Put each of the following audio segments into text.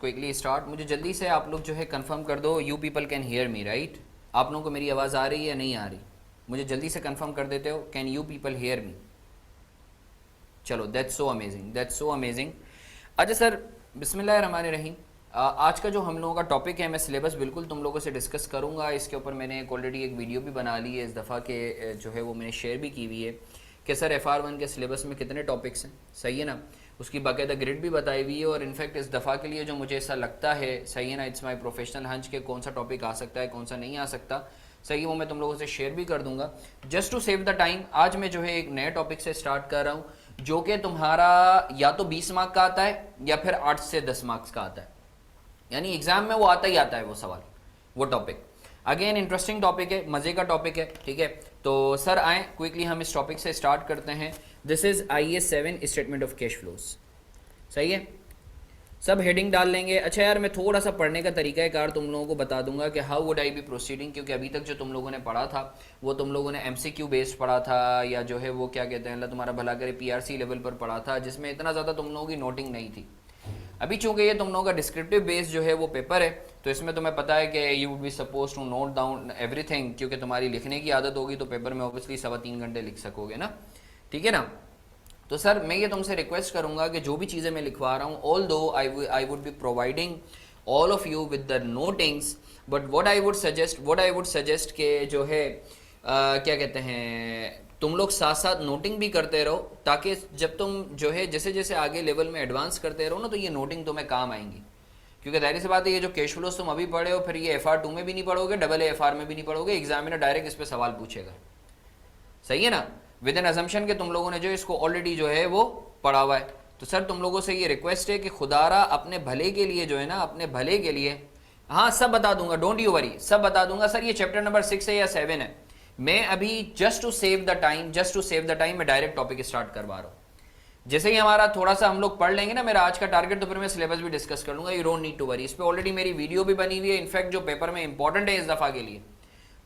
Quickly start. मुझे जल्दी से आप लोग जो है कंफर्म कर दो, you people can hear me right? आप लोगों को मेरी आवाज़ आ रही है या नहीं आ रही? मुझे जल्दी से कंफर्म कर देते हो, can you people hear me? चलो, that's so amazing, that's so amazing. अच्छा सर, बिस्मिल्लाहिर्रहमानिर्रहीम। आज का जो हम लोगों का टॉपिक है, मैं सिलेबस बिल्कुल तुम लोगों से डिस्कस करूंगा। इसके ऊपर मैंने ऑलरेडी एक वीडियो भी बना ली है इस दफ़ा के, जो है वो मैंने शेयर भी की हुई है कि सर FR1 के सिलेबस में कितने टॉपिक्स हैं, सही है ना। उसकी बाकायदा ग्रिड भी बताई हुई है और इनफैक्ट इस दफ़ा के लिए जो मुझे ऐसा लगता है, सही है ना, इट्स माई प्रोफेशनल हंच के कौन सा टॉपिक आ सकता है कौन सा नहीं आ सकता, सही, वो मैं तुम लोगों से शेयर भी कर दूंगा। Just to save the time आज मैं जो है एक नए टॉपिक से स्टार्ट कर रहा हूँ जो कि तुम्हारा या तो 20 मार्क का आता है या फिर 8 से 10 मार्क्स का आता है, यानी एग्जाम में वो आता ही आता है वो सवाल, वो टॉपिक। अगेन इंटरेस्टिंग टॉपिक है, मजे का टॉपिक है, ठीक है। तो सर आए क्विकली हम इस टॉपिक से स्टार्ट करते हैं। This is IAS 7 statement of cash flows, सही है। सब हेडिंग डाल लेंगे। अच्छा यार, मैं थोड़ा सा पढ़ने का तरीका कार तुम लोगों को बता दूंगा कि how would I be proceeding, क्योंकि अभी तक जो तुम लोगों ने पढ़ा था वो तुम लोगों ने MCQ बेस्ड पढ़ा था, या जो है वो क्या कहते हैं, अल्लाह तुम्हारा भला करे, PRC लेवल पर पढ़ा था, जिसमें इतना ज़्यादा तुम लोगों की नोटिंग नहीं थी। अभी चूंकि ये तुम लोगों का डिस्क्रिप्टिव बेस जो है वो पेपर है, तो इसमें तुम्हें पता है कि you would be suppose to note down everything, क्योंकि तुम्हारी लिखने की आदत होगी तो पेपर में ऑब्वियसली 3.25 घंटे लिख सकोगे ना, ठीक है ना। तो सर मैं ये तुमसे रिक्वेस्ट करूंगा कि जो भी चीज़ें मैं लिखवा रहा हूँ, ऑल दो I would be providing all of you with the notings, but what I would suggest के जो है क्या कहते हैं, तुम लोग साथ साथ नोटिंग भी करते रहो, ताकि जब तुम जो है जैसे जैसे आगे लेवल में एडवांस करते रहो ना, तो ये नोटिंग तुम्हें काम आएंगी। क्योंकि जाहिर सी बात है, ये जो कैश फ्लोस तुम अभी पढ़े हो, फिर ये FR2 में भी नहीं पढ़ोगे, AA FR में भी नहीं पढ़ोगे, एग्जामिनर डायरेक्ट इस पर सवाल पूछेगा, सही है ना, विद एन अजम्पशन के तुम लोगों ने जो इसको ऑलरेडी जो है वो पढ़ा हुआ है। तो सर तुम लोगों से ये रिक्वेस्ट है कि खुदारा अपने भले के लिए जो है ना, अपने भले के लिए, हाँ सब बता दूंगा, डोंट यू वरी, सब बता दूंगा। सर ये चैप्टर नंबर 6 है या 7 है, मैं अभी just to save the time मैं डायरेक्ट टॉपिक स्टार्ट करवा रहा हूँ। जैसे ही हमारा थोड़ा सा हम लोग पढ़ लेंगे ना मेरा आज का टारगेट, तो फिर मैं सिलेबस भी डिस्कस कर लूंगा, you don't need to worry. इस पर ऑलरेडी मेरी वीडियो भी बनी हुई है, इनफैक्ट जो पेपर में इंपॉर्टेंट है इस दफ़ा के लिए।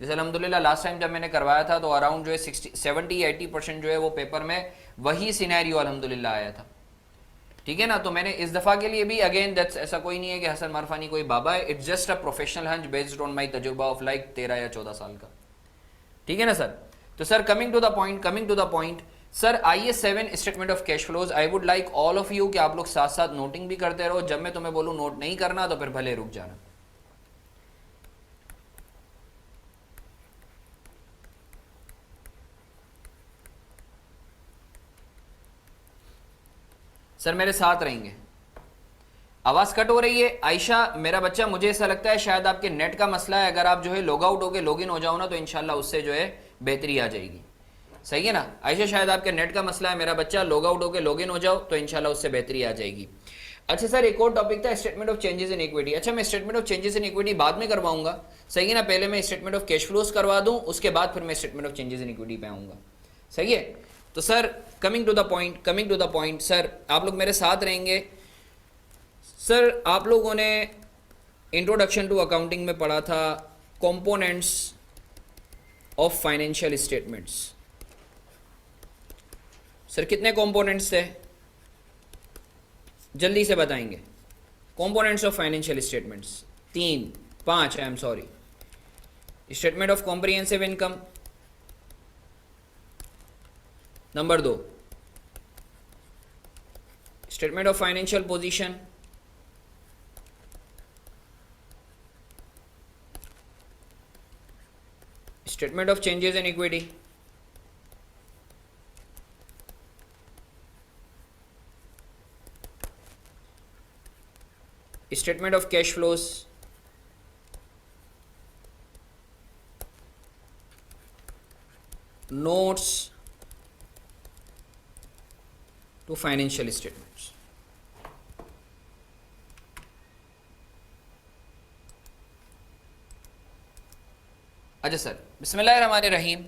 जैसे अल्हम्दुलिल्लाह लास्ट टाइम जब मैंने करवाया था तो अराउंड जो है 70-80% जो है वो पेपर में वही सिनेरियो अल्हम्दुलिल्लाह आया था, ठीक है ना। तो मैंने इस दफ़ा के लिए भी अगेन दैट्स, ऐसा कोई नहीं है कि हसन मारफानी कोई बाबा है, it's just a professional hunch based on my तजुर्बा ऑफ लाइक 13 या 14 साल का, ठीक है ना सर। तो sir coming to the point, sir IAS 7 statement of cash flows, I would like all of you कि आप लोग साथ साथ नोटिंग भी करते रहो। जब मैं तुम्हें बोलूँ नोट नहीं करना तो फिर भले रुक जाना। सर मेरे साथ रहेंगे। आवाज कट हो रही है आयशा मेरा बच्चा, मुझे ऐसा लगता है शायद आपके नेट का मसला है। अगर आप जो है लॉग आउट होके लॉग इन हो जाओ ना, तो इंशाल्लाह उससे जो है बेहतरी आ जाएगी, सही है ना आयशा। शायद आपके नेट का मसला है मेरा बच्चा, लॉग आउट होके लॉग इन हो जाओ तो इंशाल्लाह उससे बेहतरी आ जाएगी। अच्छा सर, एक और टॉपिक था statement of changes in equity. अच्छा, मैं statement of changes in equity बाद में करवाऊंगा, सही है ना। पहले मैं स्टेटमेंट ऑफ कैश फ्लोज करवा दूं, उसके बाद फिर मैं statement of changes in equity पे आऊंगा, सही है। तो sir coming to the point, sir आप लोग मेरे साथ रहेंगे। सर आप लोगों ने इंट्रोडक्शन टू अकाउंटिंग में पढ़ा था components of financial statements. Sir कितने कंपोनेंट्स थे, जल्दी से बताएंगे। Components of financial statements 5 I am sorry. Statement of comprehensive income number 2, statement of financial position, statement of changes in equity, statement of cash flows, notes to financial statements. अच्छा sir, बिस्मिल्लाहिर्रहमानिर्रहीम।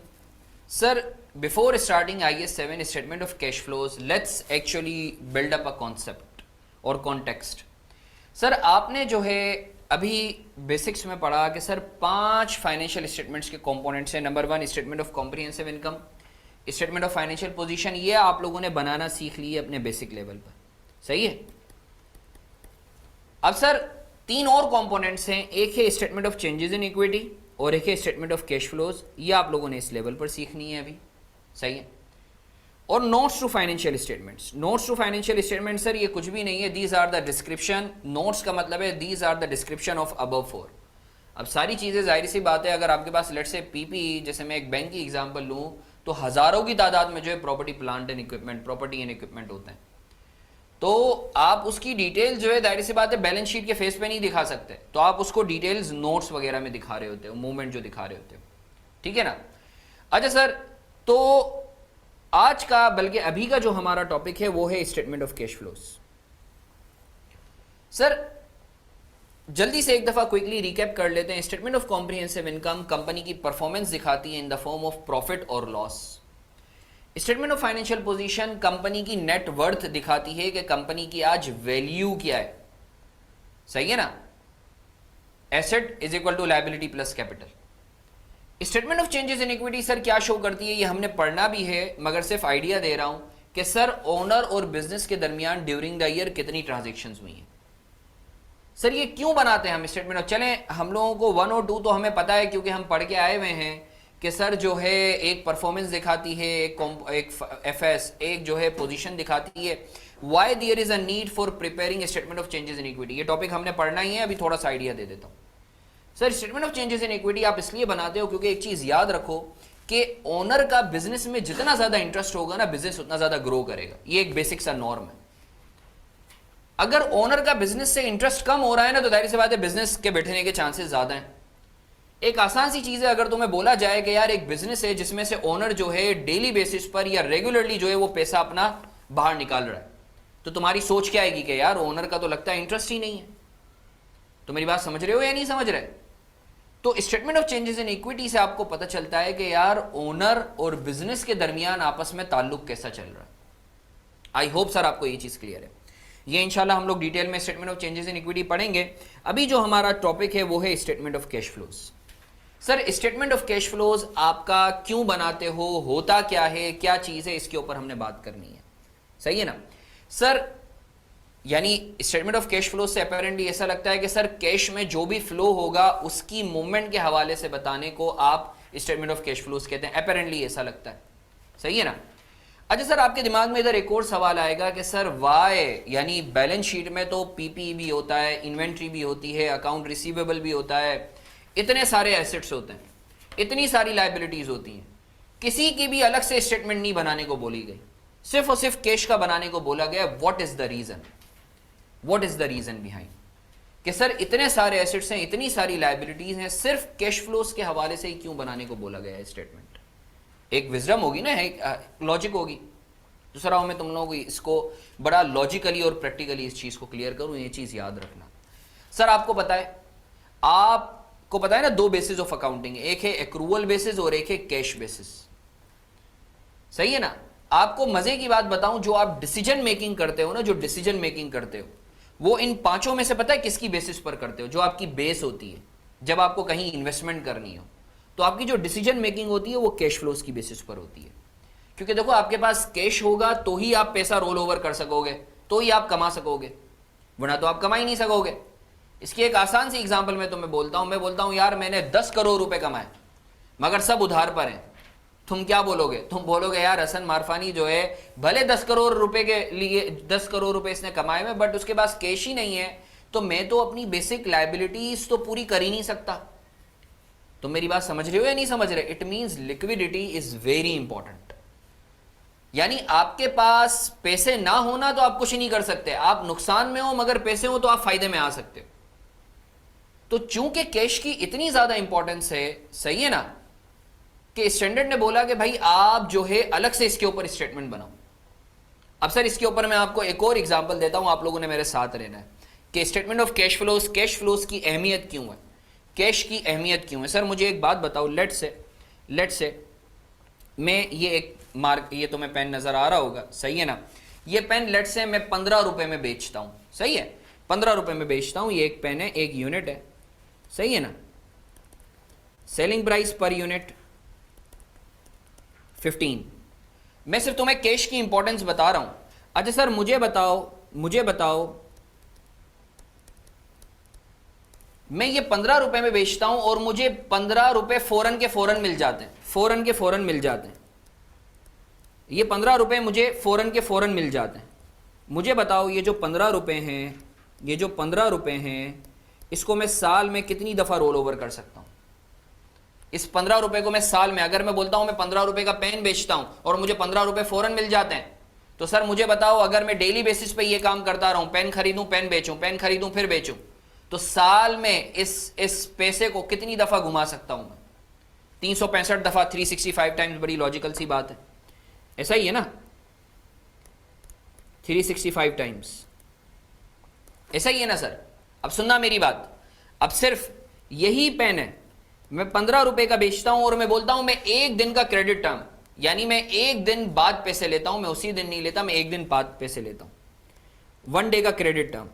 Sir before starting IAS 7 statement of cash flows, let's actually build up a concept और context. Sir आपने जो है अभी basics में पढ़ा कि सर 5 फाइनेंशियल स्टेटमेंट्स के कंपोनेंट्स हैं। Number 1 statement of comprehensive income, statement of financial position, ये आप लोगों ने बनाना सीख ली है अपने बेसिक लेवल पर, सही है। अब सर तीन और कंपोनेंट्स हैं, एक है statement of changes in equity और एक है स्टेटमेंट ऑफ कैश फ्लोज। ये आप लोगों ने इस लेवल पर सीखनी है अभी, सही है। और notes to financial statements. Notes to financial statement sir ये कुछ भी नहीं है, these are the description. Notes का मतलब है these are the description of above four. अब सारी चीज़ें जाहिर सी बात है, अगर आपके पास लेट से पीपी, जैसे मैं एक बैंक की एग्जांपल लूँ तो हज़ारों की तादाद में जो है property plant and equipment, property and equipment होते हैं, तो आप उसकी डिटेल जो है जाहिर सी बात है बैलेंस शीट के फेस पे नहीं दिखा सकते, तो आप उसको डिटेल्स नोट्स वगैरह में दिखा रहे होते हो, मूवमेंट जो दिखा रहे होते हो, ठीक है ना। अच्छा सर, तो आज का बल्कि अभी का जो हमारा टॉपिक है वो है statement of cash flows. Sir जल्दी से एक दफा क्विकली रिकैप कर लेते हैं। Statement of comprehensive income company की परफॉर्मेंस दिखाती है in the form of profit और loss. Statement of financial position company की नेट वर्थ दिखाती है कि कंपनी की आज वैल्यू क्या है, सही है ना। Asset is equal to liability plus capital. Statement of changes in equity sir क्या शो करती है, ये हमने पढ़ना भी है मगर सिर्फ आइडिया दे रहा हूं कि सर ओनर और बिजनेस के दरमियान ड्यूरिंग द ईयर कितनी ट्रांजेक्शन्स हुई हैं। सर ये क्यों बनाते हैं हम स्टेटमेंट ऑफ, चलें हम लोगों को 1 और 2 तो हमें पता है क्योंकि हम पढ़ के आए हुए हैं कि सर जो है एक परफॉर्मेंस दिखाती है, एक एफएस, एक जो है पोजीशन दिखाती है। Why there is a need for preparing statement of changes in equity, ये टॉपिक हमने पढ़ना ही है, अभी थोड़ा सा आइडिया दे देता हूं। Sir statement of changes in equity आप इसलिए बनाते हो क्योंकि एक चीज याद रखो कि ओनर का बिजनेस में जितना ज्यादा इंटरेस्ट होगा ना, बिजनेस उतना ज्यादा ग्रो करेगा। ये एक बेसिक सा नॉर्म है। अगर ओनर का बिजनेस से इंटरेस्ट कम हो रहा है ना, तो जाहिर सी बात है बिजनेस के बैठने के चांसेस ज्यादा हैं। एक आसान सी चीज है, अगर तुम्हें बोला जाए कि यार एक बिजनेस है जिसमें से ओनर जो है डेली बेसिस पर या रेगुलरली जो है वो पैसा अपना बाहर निकाल रहा है, तो तुम्हारी सोच क्या आएगी कि यार ओनर का तो लगता है इंटरेस्ट ही नहीं है। तो मेरी बात समझ रहे हो या नहीं समझ रहे। तो statement of changes in equity से आपको पता चलता है कि यार ओनर और बिजनेस के दरमियान आपस में ताल्लुक कैसा चल रहा है। आई होप सर आपको ये चीज क्लियर है। ये इंशाल्लाह हम लोग डिटेल में statement of changes in equity पढ़ेंगे। अभी जो हमारा टॉपिक है वो है statement of cash flows. Sir statement of cash flows आपका क्यों बनाते हो, होता क्या है, क्या चीज है, इसके ऊपर हमने बात करनी है, सही है ना सर। यानी स्टेटमेंट ऑफ कैश फ्लोज से अपेरेंटली ऐसा लगता है कि सर कैश में जो भी फ्लो होगा उसकी मूवमेंट के हवाले से बताने को आप स्टेटमेंट ऑफ कैश फ्लोज कहते हैं, अपेरेंटली ऐसा लगता है, सही है ना। अच्छा सर आपके दिमाग में इधर एक और सवाल आएगा कि सर वाई, यानी बैलेंस शीट में तो पीपी भी होता है, इन्वेंट्री भी होती है, अकाउंट रिसीवेबल भी होता है, इतने सारे एसेट्स होते हैं, इतनी सारी लायबिलिटीज होती हैं, किसी की भी अलग से स्टेटमेंट नहीं बनाने को बोली गई, सिर्फ और सिर्फ कैश का बनाने को बोला गया। What is the reason, what is the reason behind कि सर इतने सारे एसेट्स हैं, इतनी सारी लायबिलिटीज हैं, सिर्फ कैश फ्लोज के हवाले से ही क्यों बनाने को बोला गया है स्टेटमेंट। एक विजडम होगी ना, एक लॉजिक होगी। दूसरा मैं तुम लोगों को इसको बड़ा लॉजिकली और प्रैक्टिकली इस चीज को क्लियर करूं, ये चीज याद रखना। सर आपको पता है ना 2 बेसिस ऑफ अकाउंटिंग, एक है एक्रूवल बेसिस और एक है कैश बेसिस, सही है ना। आपको मजे की बात बताऊं, जो आप डिसीजन मेकिंग करते हो ना, जो डिसीजन मेकिंग करते हो वो इन 5 में से पता है किसकी बेसिस पर करते हो, जो आपकी बेस होती है जब आपको कहीं इन्वेस्टमेंट करनी हो, तो आपकी जो डिसीजन मेकिंग होती है वो कैश फ्लोज की बेसिस पर होती है। क्योंकि देखो आपके पास कैश होगा तो ही आप पैसा रोल ओवर कर सकोगे, तो ही आप कमा सकोगे, वरना तो आप कमा ही नहीं सकोगे। इसकी एक आसान सी एग्जांपल मैं तुम्हें बोलता हूं, मैं बोलता हूं यार मैंने 10 करोड़ रुपए कमाए मगर सब उधार पर हैं, तुम क्या बोलोगे? तुम बोलोगे यार हसन मारफानी जो है भले 10 करोड़ रुपए के लिए 10 करोड़ रुपए इसने कमाए हुए, बट उसके पास कैश ही नहीं है, तो मैं तो अपनी बेसिक लायबिलिटीज तो पूरी कर ही नहीं सकता। तो मेरी बात समझ रहे हो या नहीं समझ रहे? It means liquidity is very important. यानी आपके पास पैसे ना होना तो आप कुछ नहीं कर सकते, आप नुकसान में हो, मगर पैसे हो तो आप फायदे में आ सकते हो। तो चूंकि कैश की इतनी ज्यादा इंपॉर्टेंस है, सही है ना, कि स्टैंडर्ड ने बोला कि भाई आप जो है अलग से इसके ऊपर स्टेटमेंट बनाओ। अब सर इसके ऊपर मैं आपको एक और एग्जांपल देता हूं, आप लोगों ने मेरे साथ रहना है कि स्टेटमेंट ऑफ कैश फ्लोज की अहमियत क्यों है, कैश की अहमियत क्यों है। सर मुझे एक बात बताओ, लेट से मैं ये एक मार्क, ये तुम्हें पेन नजर आ रहा होगा, सही है ना, ये पेन लेट से मैं 15 रुपए में बेचता हूं, सही है, 15 रुपए में बेचता हूं, ये एक पेन है, 1 यूनिट है, सही है ना। Selling price per unit 15। मैं सिर्फ तुम्हें कैश की इंपॉर्टेंस बता रहा हूं। अच्छा सर मुझे बताओ मैं ये 15 रुपए में बेचता हूं और मुझे 15 रुपए फौरन के फौरन मिल जाते हैं, फौरन के फौरन मिल जाते हैं, ये 15 रुपए मुझे फौरन के फौरन मिल जाते हैं। मुझे बताओ ये जो 15 रुपए हैं, ये जो 15 रुपए हैं, इसको मैं साल में कितनी दफ़ा रोल ओवर कर सकता हूँ? इस 15 रुपए को मैं साल में, अगर मैं बोलता हूँ मैं 15 रुपए का पेन बेचता हूँ और मुझे 15 रुपए फौरन मिल जाते हैं, तो सर मुझे बताओ अगर मैं डेली बेसिस पे ये काम करता रहूँ, पेन खरीदूँ पेन बेचूँ, पेन खरीदूँ फिर बेचूँ, तो साल में इस पैसे को कितनी दफ़ा घुमा सकता हूँ मैं? 365 दफ़ा, 365 टाइम्स। बड़ी लॉजिकल सी बात है, ऐसा ही है ना? 365 टाइम्स, ऐसा ही है ना सर? अब सुनना मेरी बात, अब सिर्फ यही पेन है, मैं 15 रुपए का बेचता हूं और मैं बोलता हूं मैं एक दिन का क्रेडिट टर्म, यानी मैं एक दिन बाद पैसे लेता हूं, मैं उसी दिन नहीं लेता, मैं एक दिन बाद पैसे लेता हूं, 1 डे का क्रेडिट टर्म।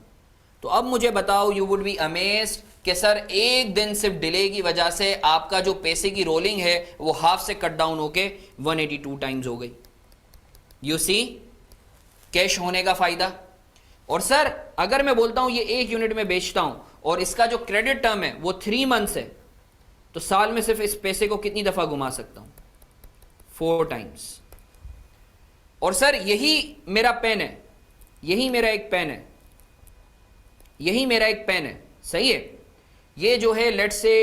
तो अब मुझे बताओ, यू वुड बी अमेज्ड कि सर एक दिन सिर्फ डिले की वजह से आपका जो पैसे की रोलिंग है वो हाफ से कट डाउन होके 182 टाइम्स हो गई। यू सी कैश होने का फायदा। और सर अगर मैं बोलता हूं ये 1 यूनिट में बेचता हूं और इसका जो क्रेडिट टर्म है वो 3 मंथ्स है, तो साल में सिर्फ इस पैसे को कितनी दफा घुमा सकता हूं? 4 टाइम्स। और सर यही मेरा पेन है, यही मेरा एक पेन है, यही मेरा एक पेन है, सही है? ये जो है लेट से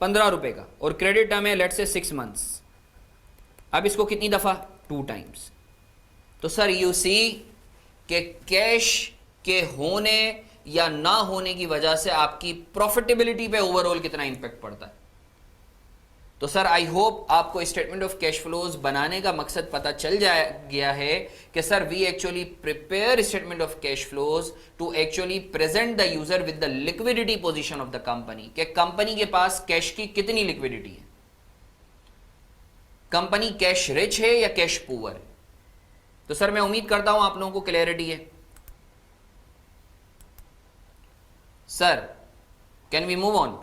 15 रुपए का और क्रेडिट टर्म है लेट से 6 मंथ्स। अब इसको कितनी दफा? 2 टाइम्स। तो सर यू सी कि कैश के होने या ना होने की वजह से आपकी प्रॉफिटेबिलिटी पे ओवरऑल कितना इंपैक्ट पड़ता है। तो सर आई होप आपको स्टेटमेंट ऑफ कैश फ्लोज बनाने का मकसद पता चल गया है कि sir we actually prepare statement of cash flows to actually present the user with the liquidity position of the company, कि कंपनी के पास कैश की कितनी लिक्विडिटी है, कंपनी कैश रिच है या कैश पुअर है। तो सर मैं उम्मीद करता हूं आप लोगों को क्लैरिटी है। Sir can we move on,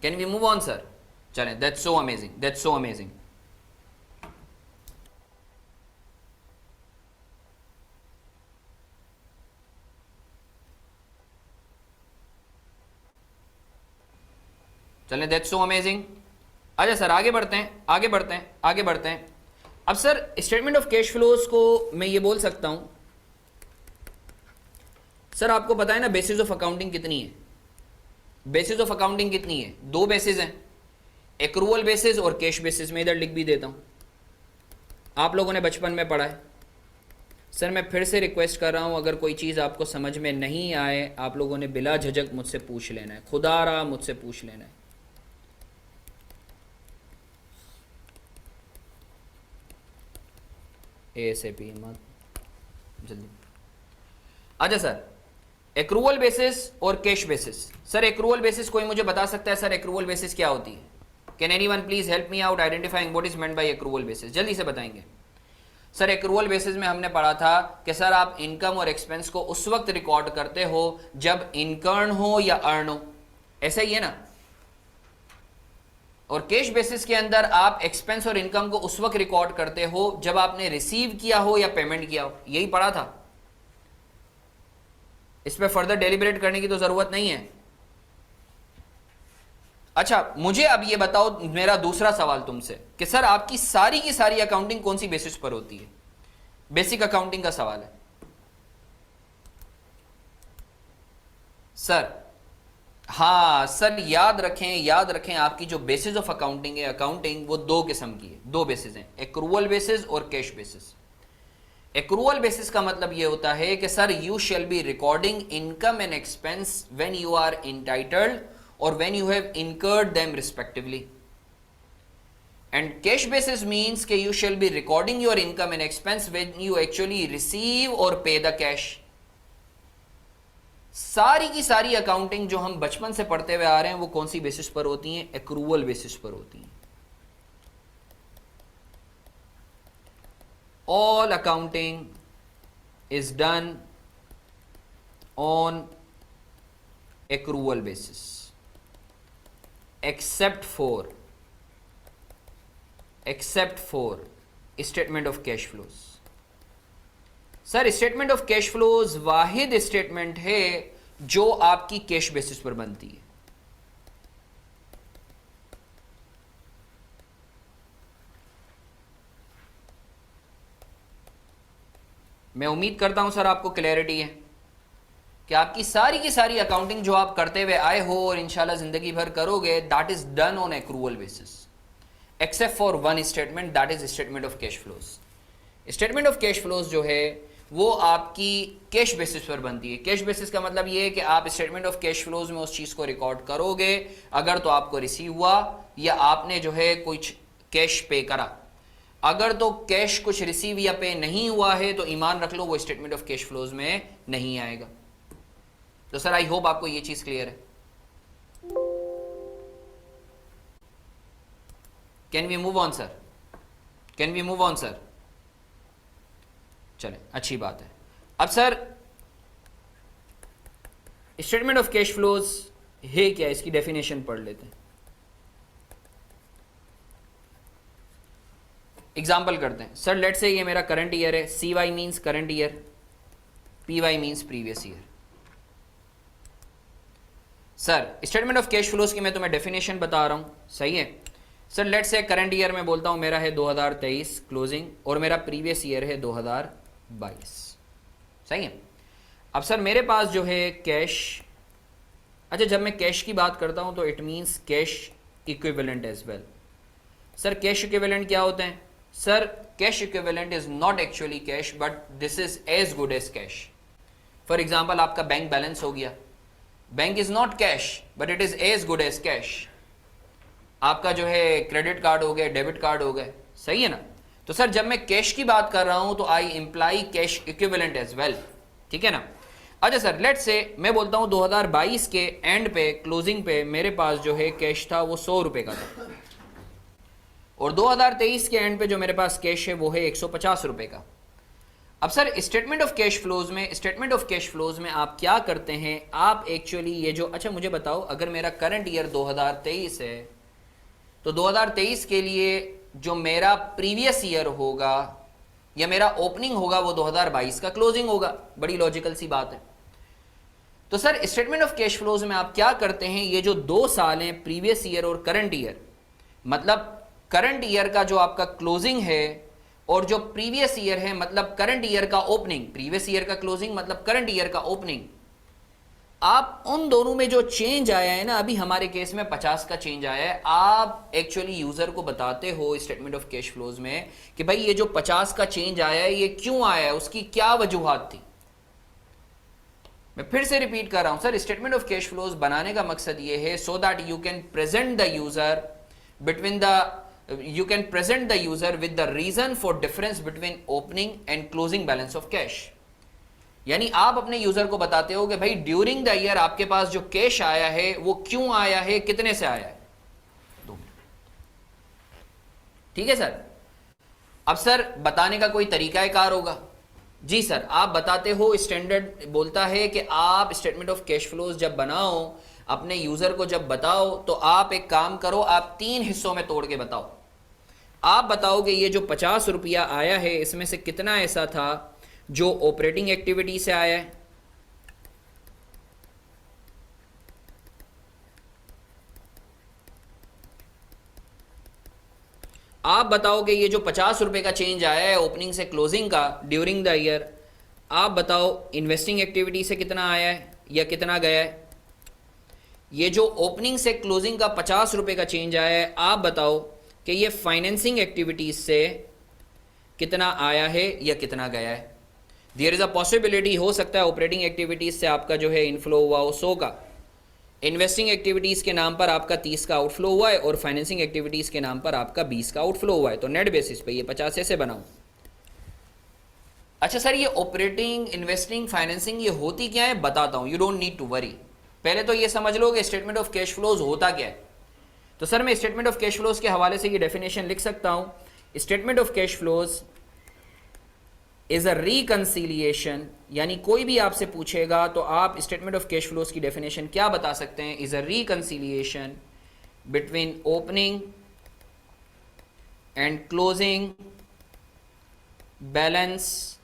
can we move on sir? चलें, that's so amazing, that's so amazing. चलें, दैट्स सो अमेजिंग। अच्छा सर आगे बढ़ते हैं, आगे बढ़ते हैं, आगे बढ़ते हैं। अब sir statement of cash flows को मैं ये बोल सकता हूं, सर आपको पता है ना बेसिस ऑफ अकाउंटिंग कितनी है? बेसिस ऑफ अकाउंटिंग कितनी है? 2 बेसिस हैं, एक्रूअल बेसिस और कैश बेसिस। में इधर लिख भी देता हूं, आप लोगों ने बचपन में पढ़ा है। सर मैं फिर से रिक्वेस्ट कर रहा हूं, अगर कोई चीज़ आपको समझ में नहीं आए आप लोगों ने बिला झिझक मुझसे पूछ लेना है, खुदारा मुझसे पूछ लेना है। एएसएपी मत जल्दी। अच्छा सर एक्रूअल बेसिस और cash basis. Sir accrual basis कोई मुझे बता सकता है सर एक्रूअल बेसिस क्या होती है? Can anyone please help me out identifying what is meant by accrual basis? जल्दी से बताएंगे। सर एक्रूअल बेसिस में हमने पढ़ा था कि सर आप इनकम और एक्सपेंस को उस वक्त रिकॉर्ड करते हो जब इनकर्न हो या अर्न हो, ऐसा ही है ना? और कैश बेसिस के अंदर आप एक्सपेंस और इनकम को उस वक्त रिकॉर्ड करते हो जब आपने रिसीव किया हो या पेमेंट किया हो, यही पढ़ा था। इस पर फर्दर डेलिब्रेट करने की तो जरूरत नहीं है। अच्छा मुझे अब ये बताओ, मेरा दूसरा सवाल तुमसे कि सर आपकी सारी की सारी अकाउंटिंग कौन सी बेसिस पर होती है? बेसिक अकाउंटिंग का सवाल है सर। हाँ सर याद रखें, याद रखें, आपकी जो बेसिस ऑफ अकाउंटिंग है, अकाउंटिंग वो 2 किस्म की है, 2 बेसिस हैं, एक्रूअल बेसिस और कैश बेसिस। एक्रूअल बेसिस का मतलब ये होता है कि sir you shall be recording income and expense when you are entitled और when you have incurred them respectively. And cash basis means कि you shall be recording your income and expense when you actually receive और pay the cash. सारी की सारी accounting जो हम बचपन से पढ़ते हुए आ रहे हैं वो कौन सी बेसिस पर होती हैं? एक्रूअल बेसिस पर होती हैं। All accounting is done on accrual basis except for statement of cash flows। Sir statement of cash flows Wahid statement है जो आपकी कैश बेसिस पर बनती है। मैं उम्मीद करता हूं सर आपको क्लैरिटी है कि आपकी सारी की सारी अकाउंटिंग जो आप करते हुए आए हो और इंशाल्लाह जिंदगी भर करोगे, that is done on accrual basis, except for one statement, that is statement of cash flows. Statement of cash flows जो है वो आपकी कैश बेसिस पर बनती है। कैश बेसिस का मतलब ये है कि आप स्टेटमेंट ऑफ कैश फ्लोज में उस चीज को रिकॉर्ड करोगे अगर तो आपको रिसीव हुआ या आपने जो है कुछ कैश पे करा। अगर तो कैश कुछ रिसीव या पे नहीं हुआ है तो ईमान रख लो वो स्टेटमेंट ऑफ कैश फ्लोज में नहीं आएगा। तो सर आई होप आपको ये चीज क्लियर है। Can we move on sir? Can we move on sir? चले, अच्छी बात है। अब sir statement of cash flows है क्या, इसकी डेफिनेशन पढ़ लेते हैं। एग्जाम्पल करते हैं। सर लेट से ये मेरा करंट ईयर है, C Y means current year, P Y means previous year. Sir statement of cash flows की मैं तुम्हें डेफिनेशन बता रहा हूं, सही है। सर लेट से करंट ईयर में बोलता हूं मेरा है 2023 क्लोजिंग और मेरा प्रीवियस ईयर है 2022, सही है। अब सर मेरे पास जो है कैश, अच्छा जब मैं कैश की बात करता हूं तो it means cash equivalent as well. Sir cash equivalent क्या होते हैं? Sir cash equivalent is not actually cash but this is as good as cash. For example आपका बैंक बैलेंस हो गया, bank is not cash but it is as good as cash. आपका जो है credit card हो गया, debit card हो गए, सही है ना। तो सर जब मैं कैश की बात कर रहा हूं तो I imply cash equivalent as well, ठीक है ना। अच्छा सर लेट से मैं बोलता हूं 2022 के एंड पे क्लोजिंग पे मेरे पास जो है कैश था वो 100 रुपए का था और 2023 के एंड पे जो मेरे पास कैश है वो है 150 रुपए का। अब sir statement of cash flows में आप क्या करते हैं, आप एक्चुअली ये जो, अच्छा मुझे बताओ अगर मेरा करंट ईयर 2023 है तो 2023 के लिए जो मेरा प्रीवियस ईयर होगा या मेरा ओपनिंग होगा वो 2022 का क्लोजिंग होगा। बड़ी लॉजिकल सी बात है। तो sir statement of cash flows में आप क्या करते हैं, ये जो 2 साल हैं प्रीवियस ईयर और करंट ईयर, मतलब करंट ईयर का जो आपका क्लोजिंग है और जो प्रीवियस ईयर है मतलब करंट ईयर का ओपनिंग, प्रीवियस ईयर का क्लोजिंग मतलब करंट ईयर का ओपनिंग, आप उन दोनों में जो चेंज आया है ना, अभी हमारे केस में 50 का चेंज आया है, आप एक्चुअली यूजर को बताते हो स्टेटमेंट ऑफ कैश फ्लोज में कि भाई ये जो 50 का चेंज आया है ये क्यों आया है, उसकी क्या वजूहात थी। मैं फिर से रिपीट कर रहा हूं sir, statement of cash flows बनाने का मकसद ये है so that you can present the user between the you can present the user with the reason for difference between opening and closing balance of cash। यानी आप अपने user को बताते हो कि भाई ड्यूरिंग द ईयर आपके पास जो कैश आया है वो क्यों आया है, कितने से आया है। 2 मिनट, ठीक है सर। अब सर बताने का कोई तरीकाकार होगा? जी सर, आप बताते हो, स्टैंडर्ड बोलता है कि आप स्टेटमेंट ऑफ कैश फ्लोज जब बनाओ, अपने यूजर को जब बताओ तो आप एक काम करो, आप 3 हिस्सों में तोड़ के बताओ। आप बताओ कि ये जो 50 रुपया आया है इसमें से कितना ऐसा था जो ऑपरेटिंग एक्टिविटी से आया है, आप बताओ कि ये जो 50 रुपए का चेंज आया है ओपनिंग से क्लोजिंग का ड्यूरिंग द ईयर, आप बताओ इन्वेस्टिंग एक्टिविटी से कितना आया है या कितना गया है। ये जो ओपनिंग से क्लोजिंग का 50 रुपए का चेंज आया है, आप बताओ कि ये फाइनेंसिंग एक्टिविटीज से कितना आया है या कितना गया है। देयर इज अ पॉसिबिलिटी, हो सकता है ऑपरेटिंग एक्टिविटीज से आपका जो है इनफ्लो हुआ हो 100 का, इन्वेस्टिंग एक्टिविटीज के नाम पर आपका 30 का आउटफ्लो हुआ है और फाइनेंसिंग एक्टिविटीज के नाम पर आपका 20 का आउटफ्लो हुआ है। तो नेट बेसिस पे ये 50 ऐसे बनाओ। अच्छा सर ये ऑपरेटिंग, इन्वेस्टिंग, फाइनेंसिंग ये होती क्या है बताता हूं, you don't need to worry. पहले तो ये समझ लो कि स्टेटमेंट ऑफ कैश फ्लोज होता क्या है। तो सर मैं स्टेटमेंट ऑफ कैश फ्लोज के हवाले से ये डेफिनेशन लिख सकता हूं। Statement of cash flows is a reconciliation, यानी कोई भी आपसे पूछेगा तो आप स्टेटमेंट ऑफ कैश फ्लोज की डेफिनेशन क्या बता सकते हैं, is a reconciliation between opening and closing balance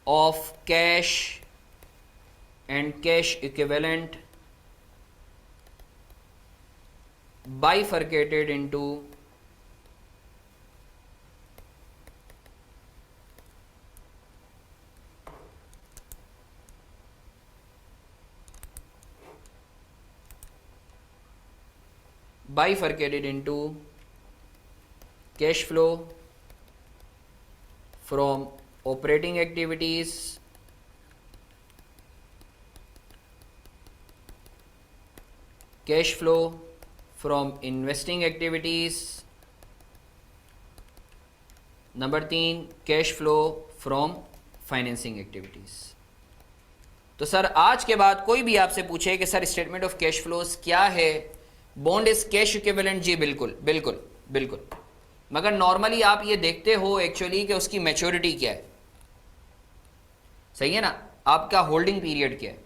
of cash and cash equivalent bifurcated into cash flow from operating activities, cash flow from investing activities, number 3 cash flow from financing activities. तो sir आज के बाद कोई भी आपसे पूछे कि sir statement of cash flows क्या है, बॉन्ड इज कैश इक्विवेलेंट, जी बिल्कुल बिल्कुल बिल्कुल, मगर नॉर्मली आप ये देखते हो एक्चुअली कि उसकी मैच्योरिटी क्या है, सही है ना, आपका होल्डिंग पीरियड क्या है।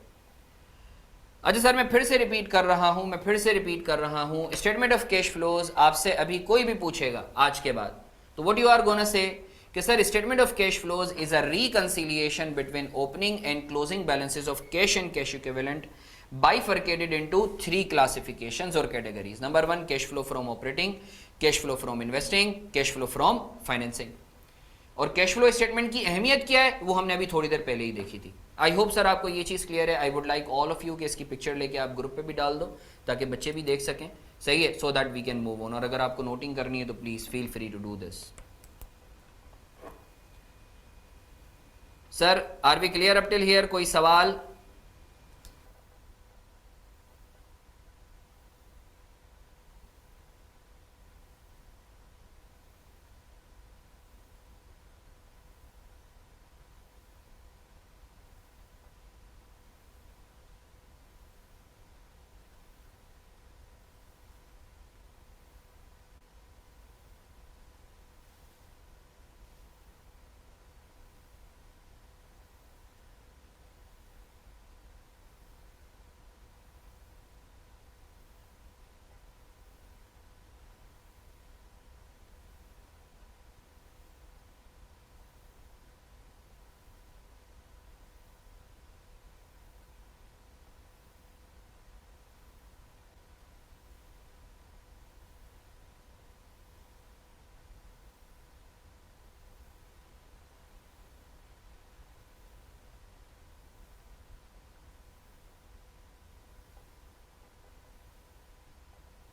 अच्छा सर मैं फिर से रिपीट कर रहा हूं, स्टेटमेंट ऑफ कैश फ्लोज आपसे अभी कोई भी पूछेगा आज के बाद, तो what you are gonna say कि sir statement of cash flows is a reconciliation between opening and closing balances of cash and cash equivalent bifurcated into 3 classifications or categories. Number 1 cash flow from operating, cash flow from investing, cash flow from financing. और cash flow statement की अहमियत क्या है वो हमने अभी थोड़ी देर पहले ही देखी थी। आई होप सर आपको ये चीज़ क्लियर है। आई would like all of you कि इसकी पिक्चर लेके आप ग्रुप पे भी डाल दो ताकि बच्चे भी देख सकें, सही है, so that we can move on. और अगर आपको नोटिंग करनी है तो please feel free to do this. Sir are we clear up till here? कोई सवाल?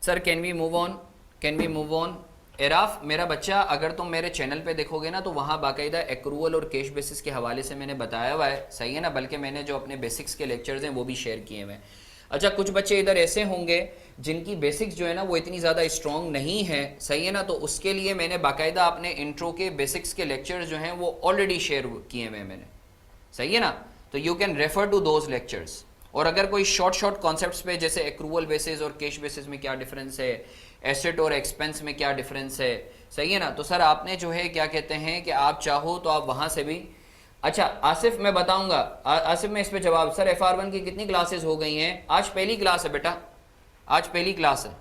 Sir can we move on, can we move on? Eraf मेरा बच्चा, अगर तुम मेरे चैनल पे देखोगे ना तो वहाँ बाकायदा एक्रूअल और कैश बेसिस के हवाले से मैंने बताया हुआ है, सही है ना, बल्कि मैंने जो अपने बेसिक्स के लेक्चर्स हैं वो भी शेयर किए हुए हैं। अच्छा कुछ बच्चे इधर ऐसे होंगे जिनकी बेसिक्स जो है ना वो इतनी ज़्यादा स्ट्रॉन्ग नहीं है, सही है ना, तो उसके लिए मैंने बाकायदा अपने इंट्रो के बेसिक्स के लेक्चर्स जो हैं वो ऑलरेडी शेयर किए हुए हैं मैंने, सही है ना, तो you can refer to those lectures. और अगर कोई शॉर्ट कॉन्सेप्ट्स पे जैसे एक्रूवल बेसिस और कैश बेसिस में क्या डिफरेंस है, एसेट और एक्सपेंस में क्या डिफरेंस है, सही है ना, तो सर आपने जो है क्या कहते हैं कि आप चाहो तो आप वहाँ से भी। अच्छा आसिफ मैं बताऊंगा, आसिफ मैं इस पे जवाब, सर FR1 की कितनी क्लासेस हो गई हैं? आज पहली क्लास है बेटा, आज पहली क्लास है।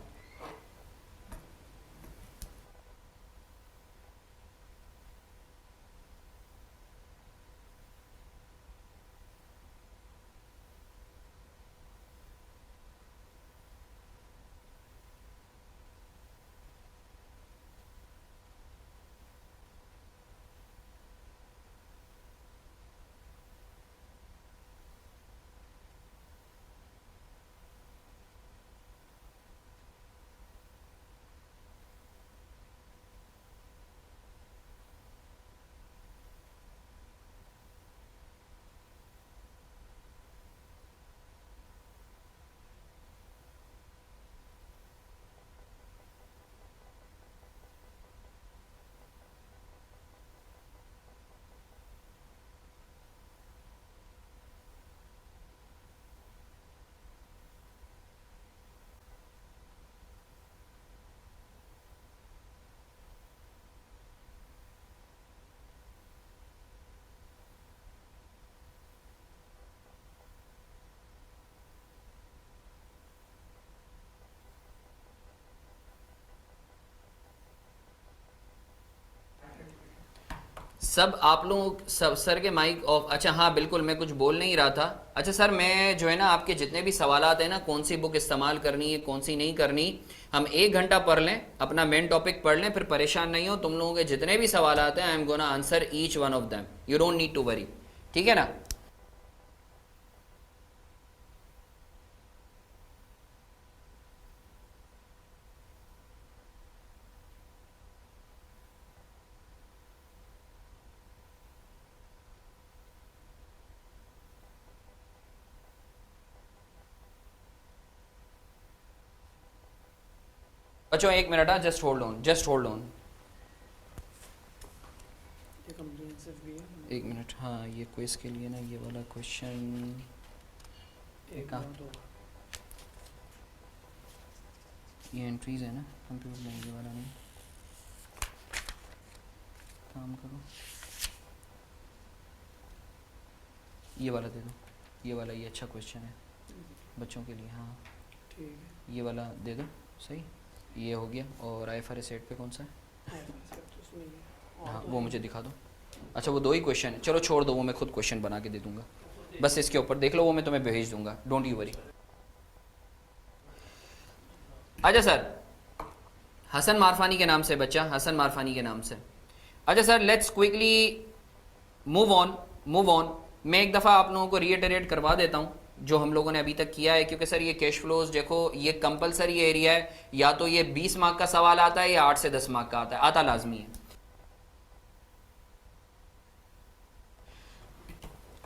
सब आप लोग सब सर के माइक ऑफ। अच्छा हाँ बिल्कुल, मैं कुछ बोल नहीं रहा था। अच्छा सर, मैं जो है ना आपके जितने भी सवालात हैं ना, कौन सी बुक इस्तेमाल करनी है कौन सी नहीं करनी, हम 1 घंटा पढ़ लें, अपना मेन टॉपिक पढ़ लें, फिर परेशान नहीं हो। तुम लोगों के जितने भी सवालात हैं I am gonna answer each one of them, you don't need to worry, ठीक है ना। बच्चों 1 मिनट, हाँ just hold on, just hold on, ये comprehensive भी है। 1 मिनट। हाँ ये क्विज के लिए ना ये वाला क्वेश्चन एक कहाँ? बहुत होगा। ये एंट्रीज है ना कंप्यूटर में, ये वाला नहीं, काम करो ये वाला दे दो, ये वाला, ये अच्छा क्वेश्चन है बच्चों के लिए। हाँ ठीक है। ये वाला दे दो, सही, ये हो गया। और IFRS 8 पे कौन सा है? तो उसमें ये और हाँ तो वो है। मुझे दिखा दो। अच्छा वो 2 ही क्वेश्चन है, चलो छोड़ दो, वो मैं खुद क्वेश्चन बना के दे दूंगा, बस इसके ऊपर देख लो, वो मैं तुम्हें भेज दूंगा, डोंट यू वरी। अच्छा सर, हसन मारफानी के नाम से बच्चा, हसन मारफानी के नाम से। अच्छा sir let's quickly move on, move on. मैं एक दफ़ा आप लोगों को रीइटरेट करवा देता हूँ जो हम लोगों ने अभी तक किया है, क्योंकि सर ये कैश फ्लोज देखो ये कंपलसरी एरिया है, या तो ये 20 मार्क का सवाल आता है या 8 से 10 मार्क का आता है, आता लाजमी है।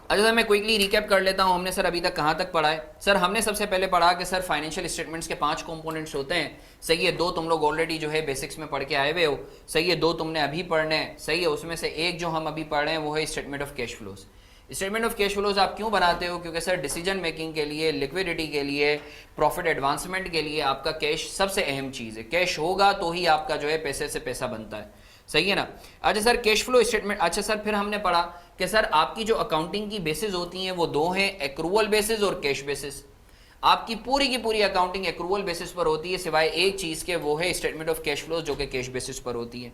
अच्छा सर मैं क्विकली रिकैप कर लेता हूँ, हमने सर अभी तक कहाँ तक पढ़ा है। सर हमने सबसे पहले पढ़ा कि सर फाइनेंशियल स्टेटमेंट्स के 5 कंपोनेंट्स होते हैं, सही है। 2 तुम लोग ऑलरेडी जो है बेसिक्स में पढ़ के आए हुए हो, सही है। 2 तुमने अभी पढ़ने हैं, सही है। उसमें से एक जो हम अभी पढ़ रहे हैं वो है statement of cash flows. Statement of cash flows आप क्यों बनाते हो? क्योंकि सर डिसीजन मेकिंग के लिए, लिक्विडिटी के लिए, प्रॉफिट एडवांसमेंट के लिए आपका कैश सबसे अहम चीज़ है। कैश होगा तो ही आपका जो है पैसे से पैसा बनता है, सही है ना। अच्छा सर कैश फ्लो स्टेटमेंट, अच्छा सर फिर हमने पढ़ा कि सर आपकी जो अकाउंटिंग की बेसिस होती हैं वो 2 हैं, एक्रूअल बेसिस और कैश बेसिस। आपकी पूरी की पूरी अकाउंटिंग एक्रूअल बेसिस पर होती है, सिवाय एक चीज़ के, वो है स्टेटमेंट ऑफ कैश फ्लोज जो कि कैश बेसिस पर होती है।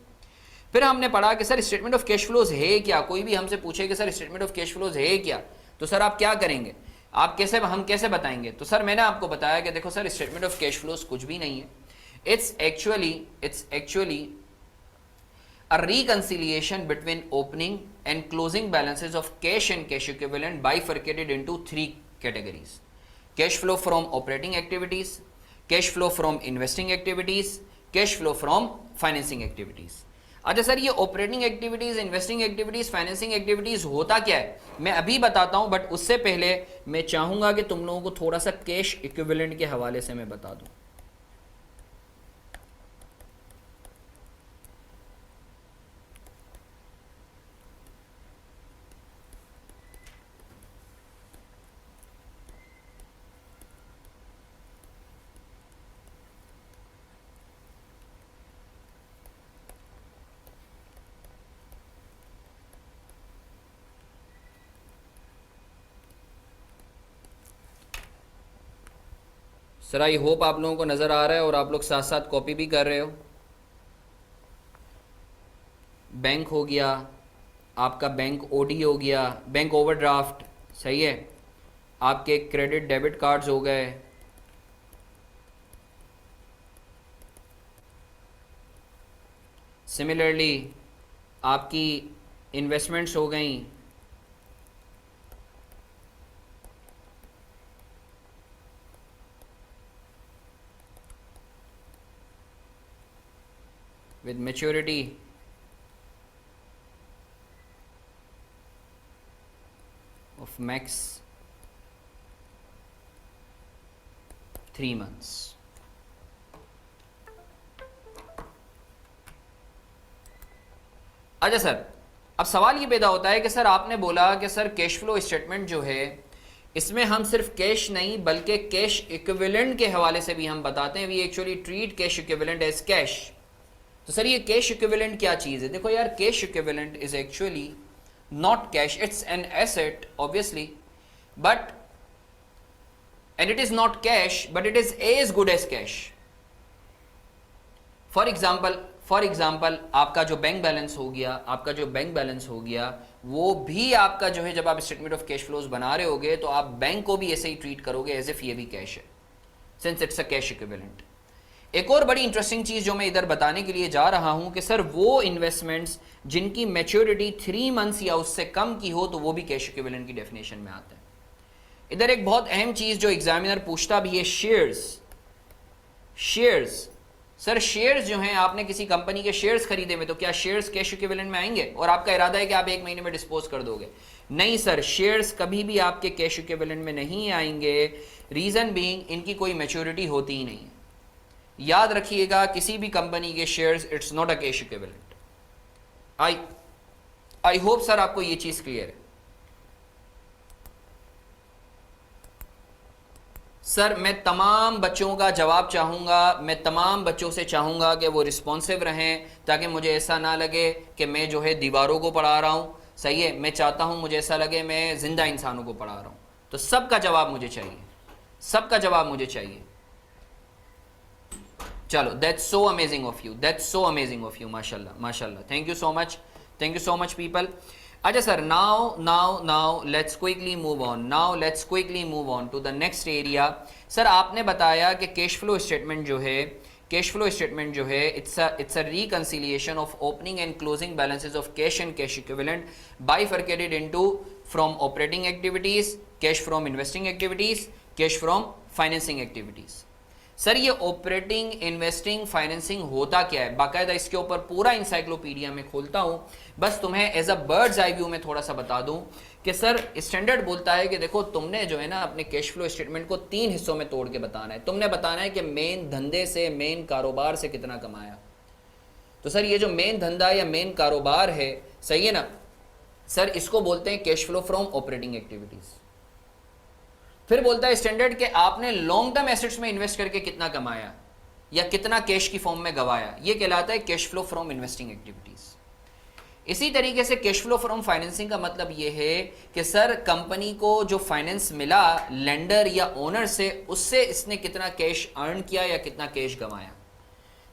फिर हमने पढ़ा कि sir statement of cash flows है क्या। कोई भी हमसे पूछे कि sir statement of cash flows है क्या, तो सर आप क्या करेंगे, आप कैसे, हम कैसे बताएंगे। तो सर मैंने आपको बताया कि देखो sir statement of cash flows कुछ भी नहीं है, it's actually a reconciliation between opening and closing balances of cash and cash equivalent bifurcated into 3 categories: cash flow from operating activities, cash flow from investing activities, cash flow from financing activities। अच्छा sir ये operating activities, investing activities, financing activities होता क्या है मैं अभी बताता हूं, but उससे पहले मैं चाहूंगा कि तुम लोगों को थोड़ा सा कैश इक्विवेलेंट के हवाले से मैं बता दूं। सर आई होप आप लोगों को नज़र आ रहा है और आप लोग साथ साथ कॉपी भी कर रहे हो। बैंक हो गया आपका, बैंक ओडी हो गया, बैंक ओवरड्राफ्ट, सही है। आपके क्रेडिट डेबिट कार्ड्स हो गए, सिमिलरली आपकी इन्वेस्टमेंट्स हो गई, with maturity of max 3 months। अच्छा सर अब सवाल ये पैदा होता है कि सर आपने बोला कि सर कैश फ्लो स्टेटमेंट जो है इसमें हम सिर्फ कैश नहीं बल्कि कैश इक्विवेलेंट के हवाले से भी हम बताते हैं, we actually treat cash equivalent as cash. तो सर ये कैश इक्विवेलेंट क्या चीज़ है? देखो यार cash equivalent is actually not cash, it's an asset obviously, but and it is not cash but it is as good as cash. For for example आपका जो bank balance हो गया वो भी आपका जो है, जब आप स्टेटमेंट ऑफ कैश फ्लोज बना रहे होगे तो आप बैंक को भी ऐसे ही ट्रीट करोगे एज इफ ये भी कैश है, since it's a cash equivalent. एक और बड़ी इंटरेस्टिंग चीज जो मैं इधर बताने के लिए जा रहा हूं कि सर वो इन्वेस्टमेंट्स जिनकी मैच्योरिटी 3 मंथ्स या उससे कम की हो तो वो भी कैश इक्विवेलेंट की डेफिनेशन में आते हैं। इधर एक बहुत अहम चीज जो एग्जामिनर पूछता भी है, शेयर्स। सर शेयर्स जो हैं, आपने किसी कंपनी के शेयर्स खरीदे में, तो क्या शेयर्स कैश इक्विवेलेंट में आएंगे? और आपका इरादा है कि आप 1 महीने में डिस्पोज कर दोगे? नहीं सर, शेयर्स कभी भी आपके कैश इक्विवेलेंट में नहीं आएंगे। रीजन बीइंग इनकी कोई मैच्योरिटी होती ही नहीं है। याद रखिएगा, किसी भी कंपनी के shares it's not a cash equivalent. I hope sir आपको ये चीज क्लियर है। सर मैं तमाम बच्चों का जवाब चाहूंगा, मैं तमाम बच्चों से चाहूंगा कि वो रिस्पॉन्सिव रहें, ताकि मुझे ऐसा ना लगे कि मैं जो है दीवारों को पढ़ा रहा हूं। सही है, मैं चाहता हूं मुझे ऐसा लगे मैं जिंदा इंसानों को पढ़ा रहा हूं। तो सबका जवाब मुझे चाहिए, सबका जवाब मुझे चाहिए। चलो, that's so amazing of you, that's so amazing of you, माशाल्लाह माशाल्लाह, thank you so much people. अच्छा sir, now let's quickly move on to the next area. Sir आपने बताया कि कैश फ्लो स्टेटमेंट जो है it's a reconciliation of opening and closing balances of cash and cash equivalent bifurcated into from operating activities, cash from investing activities, cash from financing activities. Sir ये operating, investing, financing होता क्या है? बाकायदा इसके ऊपर पूरा इंसाइक्लोपीडिया में खोलता हूं, बस तुम्हें as a bird's eye view में थोड़ा सा बता दूं कि सर स्टैंडर्ड बोलता है कि देखो तुमने जो है ना अपने कैश फ्लो स्टेटमेंट को 3 हिस्सों में तोड़ के बताना है। तुमने बताना है कि मेन धंधे से, मेन कारोबार से कितना कमाया। तो सर ये जो मेन धंधा या मेन कारोबार है, सही है ना सर, इसको बोलते हैं cash flow from operating activities. फिर बोलता है स्टैंडर्ड कि आपने लॉन्ग टर्म एसेट्स में इन्वेस्ट करके कितना कमाया या कितना कैश की फॉर्म में गवाया, ये कहलाता है cash flow from investing activities. इसी तरीके से कैश फ्लो फ्रॉम फाइनेंसिंग का मतलब ये है कि सर कंपनी को जो फाइनेंस मिला लेंडर या ओनर से, उससे इसने कितना कैश अर्न किया या कितना कैश गंवाया।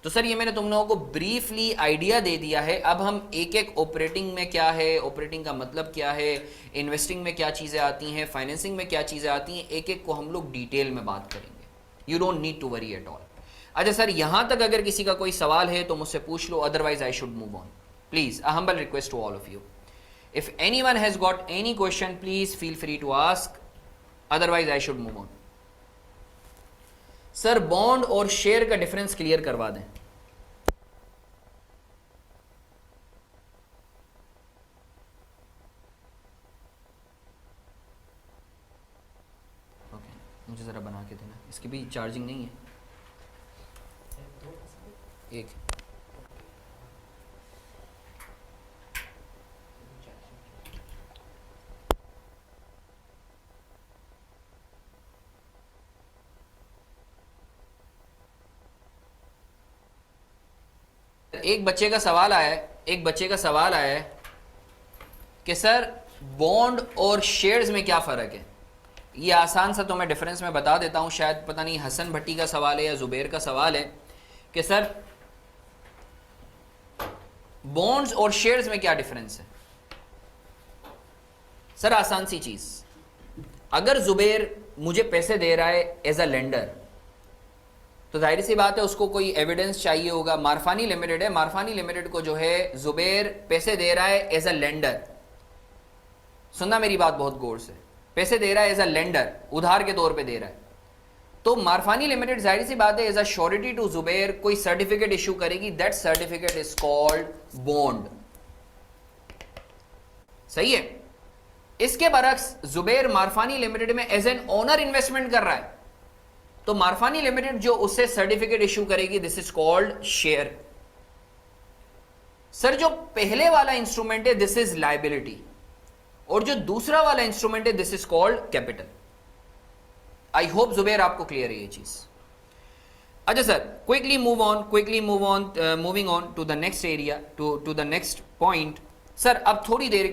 तो सर ये मैंने तुम लोगों को ब्रीफली आइडिया दे दिया है। अब हम एक एक ऑपरेटिंग में क्या है, ऑपरेटिंग का मतलब क्या है, इन्वेस्टिंग में क्या चीज़ें आती हैं, फाइनेंसिंग में क्या चीज़ें आती हैं, एक एक को हम लोग डिटेल में बात करेंगे। You don't need to worry at all. अच्छा सर, यहाँ तक अगर किसी का कोई सवाल है तो मुझसे पूछ लो, otherwise I should move on. Please, a humble request to all of you, if anyone has got any question please feel free to ask, otherwise I should move on. Sir bond और share का difference clear करवा दें। Okay, मुझे ज़रा बना के देना, इसकी भी चार्जिंग नहीं है। एक बच्चे का सवाल आया है कि सर बॉन्ड और शेयर्स में क्या फ़र्क है। ये आसान सा तो मैं डिफरेंस में बता देता हूँ, शायद पता नहीं हसन भट्टी का सवाल है या ज़ुबैर का सवाल है कि सर बॉन्ड्स और शेयर्स में क्या डिफरेंस है। सर आसान सी चीज़, अगर ज़ुबैर मुझे पैसे दे रहा है एज अ लेंडर, तो जाहिर सी बात है उसको कोई एविडेंस चाहिए होगा। मारफानी लिमिटेड है, मारफानी लिमिटेड को जो है ज़ुबैर पैसे दे रहा है एज अ लेंडर। सुनना मेरी बात बहुत गौर से, पैसे दे रहा है एज अ लेंडर, उधार के तौर पे दे रहा है। तो मारफानी लिमिटेड जाहिर सी बात है as a surety to Zubair कोई सर्टिफिकेट इशू करेगी, that certificate is called bond. सही है। इसके बरक्स ज़ुबैर मारफानी लिमिटेड में एज एन ओनर इन्वेस्टमेंट कर रहा है, तो मारफानी लिमिटेड जो उससे सर्टिफिकेट इशू करेगी, this is called share. Sir जो पहले वाला इंस्ट्रूमेंट है दिस इज लायबिलिटी, और जो दूसरा वाला इंस्ट्रूमेंट है this is called capital. I hope Zubair आपको क्लियर है ये चीज। अच्छा sir, quickly moving on to the next area, to the next point. Sir अब थोड़ी देर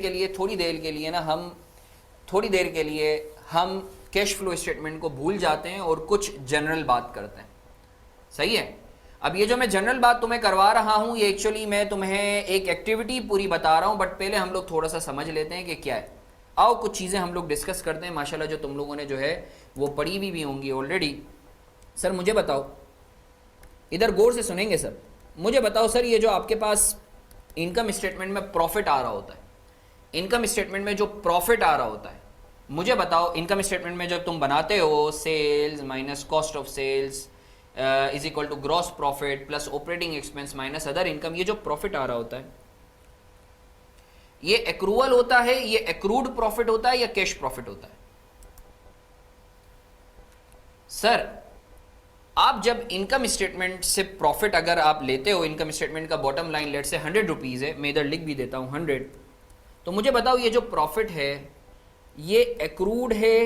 के लिए हम कैश फ्लो स्टेटमेंट को भूल जाते हैं और कुछ जनरल बात करते हैं। सही है। अब ये जो मैं जनरल बात तुम्हें करवा रहा हूं, ये एक्चुअली मैं तुम्हें एक एक्टिविटी पूरी बता रहा हूं, बट पहले हम लोग थोड़ा सा समझ लेते हैं कि क्या है। आओ कुछ चीज़ें हम लोग डिस्कस करते हैं, माशाल्लाह जो तुम लोगों ने जो है वो पढ़ी भी होंगी ऑलरेडी। सर मुझे बताओ, इधर गौर से सुनेंगे सर, मुझे बताओ सर, ये जो आपके पास इनकम स्टेटमेंट में प्रॉफिट आ रहा होता है, इनकम स्टेटमेंट में जो प्रॉफिट आ रहा होता है, मुझे बताओ इनकम स्टेटमेंट में जब तुम बनाते हो sales minus cost of sales is equal to gross profit plus operating expense minus other income, ये जो प्रॉफिट आ रहा होता है ये एक्रूअल होता है, ये एक्रूड प्रॉफिट होता है या कैश प्रॉफिट होता है? सर आप जब इनकम स्टेटमेंट से प्रॉफिट अगर आप लेते हो, इनकम स्टेटमेंट का बॉटम लाइन लेट से 100 रुपीज है, मैं इधर लिख भी देता हूं 100, तो मुझे बताओ ये जो प्रॉफिट है ये एक्रूड है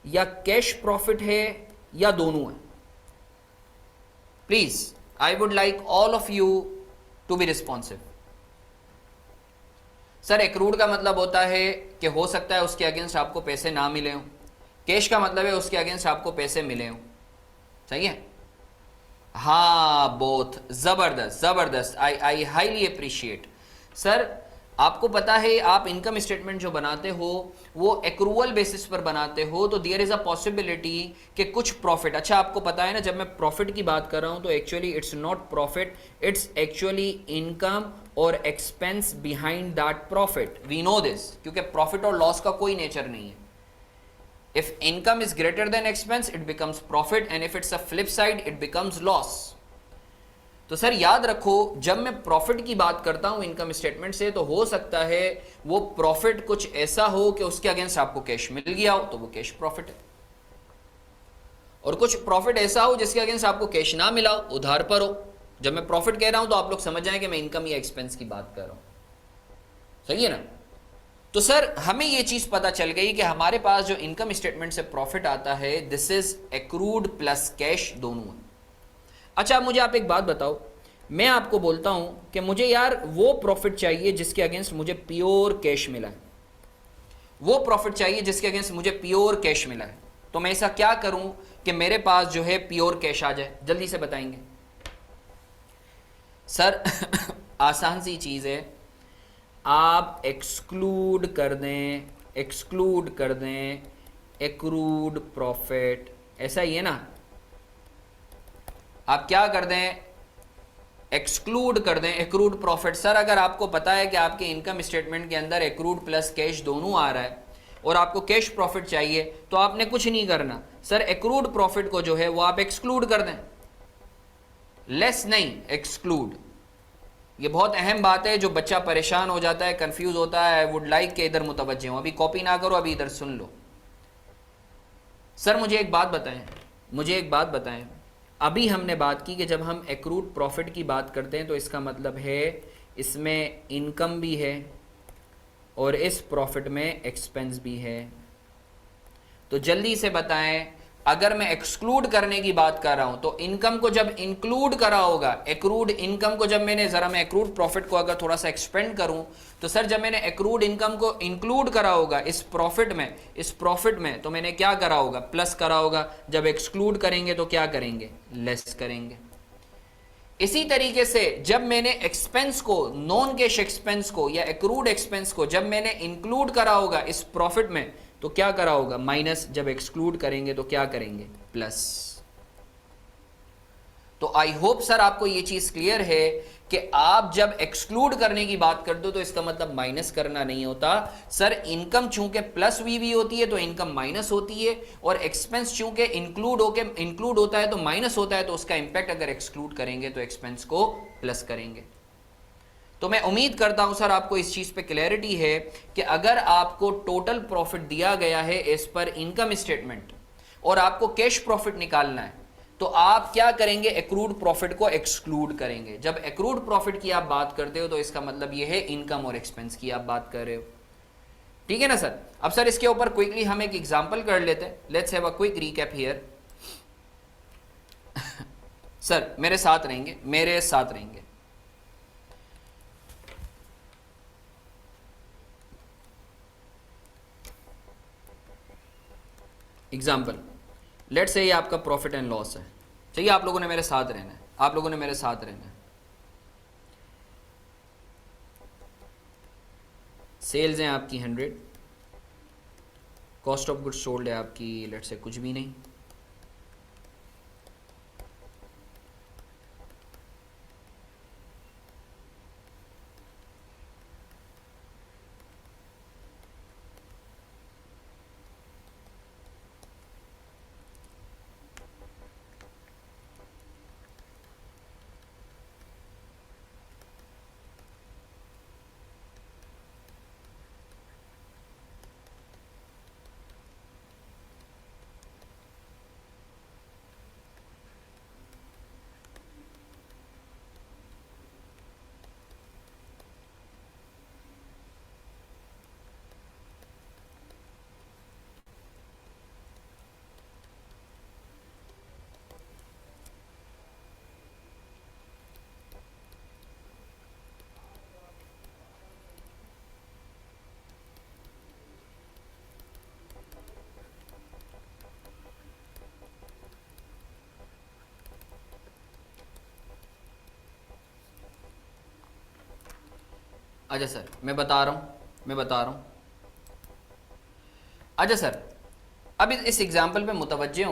या कैश प्रॉफिट है या दोनों है? Please I would like all of you to be responsive. Sir accrued का मतलब होता है कि हो सकता है उसके अगेंस्ट आपको पैसे ना मिले हों, कैश का मतलब है उसके अगेंस्ट आपको पैसे मिले हों, सही है? हाँ बोथ, जबरदस्त जबरदस्त, आई हाईली अप्रिशिएट। सर आपको पता है आप इनकम स्टेटमेंट जो बनाते हो वो एक्रूअल बेसिस पर बनाते हो, तो देयर इज अ पॉसिबिलिटी कि कुछ प्रॉफिट, अच्छा आपको पता है ना जब मैं प्रॉफिट की बात कर रहा हूं तो actually it's not profit, it's actually income और expense behind that profit. We know this, क्योंकि प्रॉफिट और लॉस का कोई नेचर नहीं है। If income is greater than expense it becomes profit and if it's a flip side it becomes loss. तो sir याद रखो जब मैं प्रॉफिट की बात करता हूं इनकम स्टेटमेंट से, तो हो सकता है वो प्रॉफिट कुछ ऐसा हो कि उसके अगेंस्ट आपको कैश मिल गया हो तो वो कैश प्रॉफिट है, और कुछ प्रॉफिट ऐसा हो जिसके अगेंस्ट आपको कैश ना मिला हो, उधार पर हो। जब मैं प्रॉफिट कह रहा हूं तो आप लोग समझ जाएं कि मैं इनकम या एक्सपेंस की बात कर रहा हूं, सही है ना? तो सर हमें ये चीज पता चल गई कि हमारे पास जो इनकम स्टेटमेंट से प्रॉफिट आता है this is accrued plus cash, दोनों है। अच्छा मुझे आप एक बात बताओ, मैं आपको बोलता हूं कि मुझे यार वो प्रॉफिट चाहिए जिसके अगेंस्ट मुझे प्योर कैश मिला है, वो प्रॉफिट चाहिए जिसके अगेंस्ट मुझे प्योर कैश मिला है, तो मैं ऐसा क्या करूं कि मेरे पास जो है प्योर कैश आ जाए? जल्दी से बताएंगे सर। आसान सी चीज है, आप एक्सक्लूड कर दें एक्रूड प्रॉफिट, ऐसा ही है ना? आप क्या कर दें, एक्सक्लूड कर दें एक्रूड प्रॉफिट। सर अगर आपको पता है कि आपके इनकम स्टेटमेंट के अंदर एक्रूड प्लस कैश दोनों आ रहा है और आपको कैश प्रॉफिट चाहिए, तो आपने कुछ नहीं करना सर, एक्रूड प्रॉफिट को जो है वो आप एक्सक्लूड कर दें, लेस नहीं एक्सक्लूड। ये बहुत अहम बात है, जो बच्चा परेशान हो जाता है, कंफ्यूज होता है, आई वुड लाइक के इधर मुतवज्जे हो, अभी कॉपी ना करो, अभी इधर सुन लो। सर मुझे एक बात बताएं, अभी हमने बात की कि जब हम एक्रूड प्रॉफिट की बात करते हैं तो इसका मतलब है इसमें इनकम भी है और इस प्रॉफिट में एक्सपेंस भी है। तो जल्दी से बताएं, अगर मैं एक्सक्लूड करने की बात कर रहा हूं तो इनकम को जब इंक्लूड करा होगा, एक्रूड इनकम को जब मैंने, जरा मैं एक्रूड प्रॉफिट को अगर थोड़ा सा एक्सपेंड करूं, तो सर जब मैंने एक्रूड इनकम को इंक्लूड करा होगा इस प्रॉफिट में तो मैंने क्या करा होगा, प्लस करा होगा। जब एक्सक्लूड करेंगे तो क्या करेंगे, लेस करेंगे। इसी तरीके से जब मैंने एक्सपेंस को, नॉन कैश एक्सपेंस को या एक्रूड एक्सपेंस को जब मैंने इंक्लूड करा होगा इस प्रॉफिट में तो क्या करा होगा, माइनस। जब एक्सक्लूड करेंगे तो क्या करेंगे, प्लस। तो आई होप सर आपको ये चीज क्लियर है कि आप जब एक्सक्लूड करने की बात करते हो तो इसका मतलब माइनस करना नहीं होता। सर इनकम चूंकि प्लस वी होती है तो इनकम माइनस होती है, और एक्सपेंस चूंकि इंक्लूड होता है तो माइनस होता है, तो उसका इंपैक्ट अगर एक्सक्लूड करेंगे तो एक्सपेंस को प्लस करेंगे। तो मैं उम्मीद करता हूं सर आपको इस चीज पे क्लैरिटी है कि अगर आपको टोटल प्रॉफिट दिया गया है एज पर इनकम स्टेटमेंट और आपको कैश प्रॉफिट निकालना है तो आप क्या करेंगे, एक्रूड प्रॉफिट को एक्सक्लूड करेंगे। जब एक्रूड प्रॉफिट की आप बात करते हो तो इसका मतलब यह है इनकम और एक्सपेंस की आप बात कर रहे हो, ठीक है ना सर? अब सर इसके ऊपर क्विकली हम एक एग्जांपल कर लेते हैं। Let's have a quick recap here. Sir मेरे साथ रहेंगे। एग्जाम्पल, लेट्स से ये आपका प्रॉफिट एंड लॉस है, चाहिए आप लोगों ने मेरे साथ रहना है। आप लोगों ने मेरे साथ रहना है। सेल्स हैं आपकी 100, कॉस्ट ऑफ गुड्स सोल्ड है आपकी लेट्स से कुछ भी नहीं, अच्छा सर मैं बता रहा हूँ। अच्छा सर अब इस एग्जाम्पल पे मुतवज्जे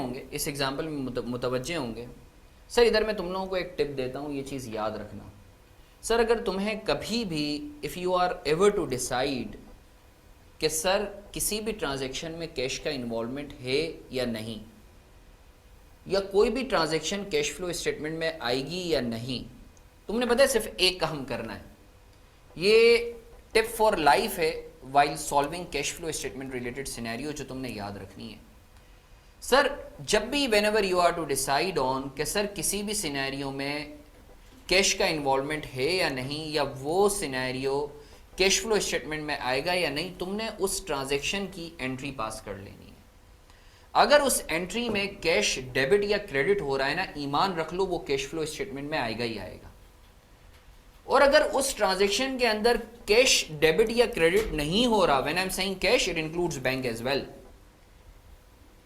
होंगे, सर इधर मैं तुम लोगों को एक टिप देता हूँ, ये चीज़ याद रखना। सर अगर तुम्हें कभी भी if you are ever to decide कि सर किसी भी ट्रांजैक्शन में कैश का इन्वॉल्वमेंट है या नहीं, या कोई भी ट्रांजैक्शन कैश फ्लो स्टेटमेंट में आएगी या नहीं, तुमने पता है सिर्फ एक काम करना है। ये टिप फॉर लाइफ है while solving cash flow statement related scenario, जो तुमने याद रखनी है। सर जब भी whenever you are to decide on कि सर किसी भी सिनेरियो में कैश का इन्वॉल्वमेंट है या नहीं, या वो सिनेरियो कैश फ्लो स्टेटमेंट में आएगा या नहीं, तुमने उस ट्रांजैक्शन की एंट्री पास कर लेनी है। अगर उस एंट्री में कैश डेबिट या क्रेडिट हो रहा है ना, ईमान रख लो वो कैश फ्लो स्टेटमेंट में आएगा ही आएगा। और अगर उस ट्रांजैक्शन के अंदर कैश डेबिट या क्रेडिट नहीं हो रहा, when I am saying cash it includes bank as well,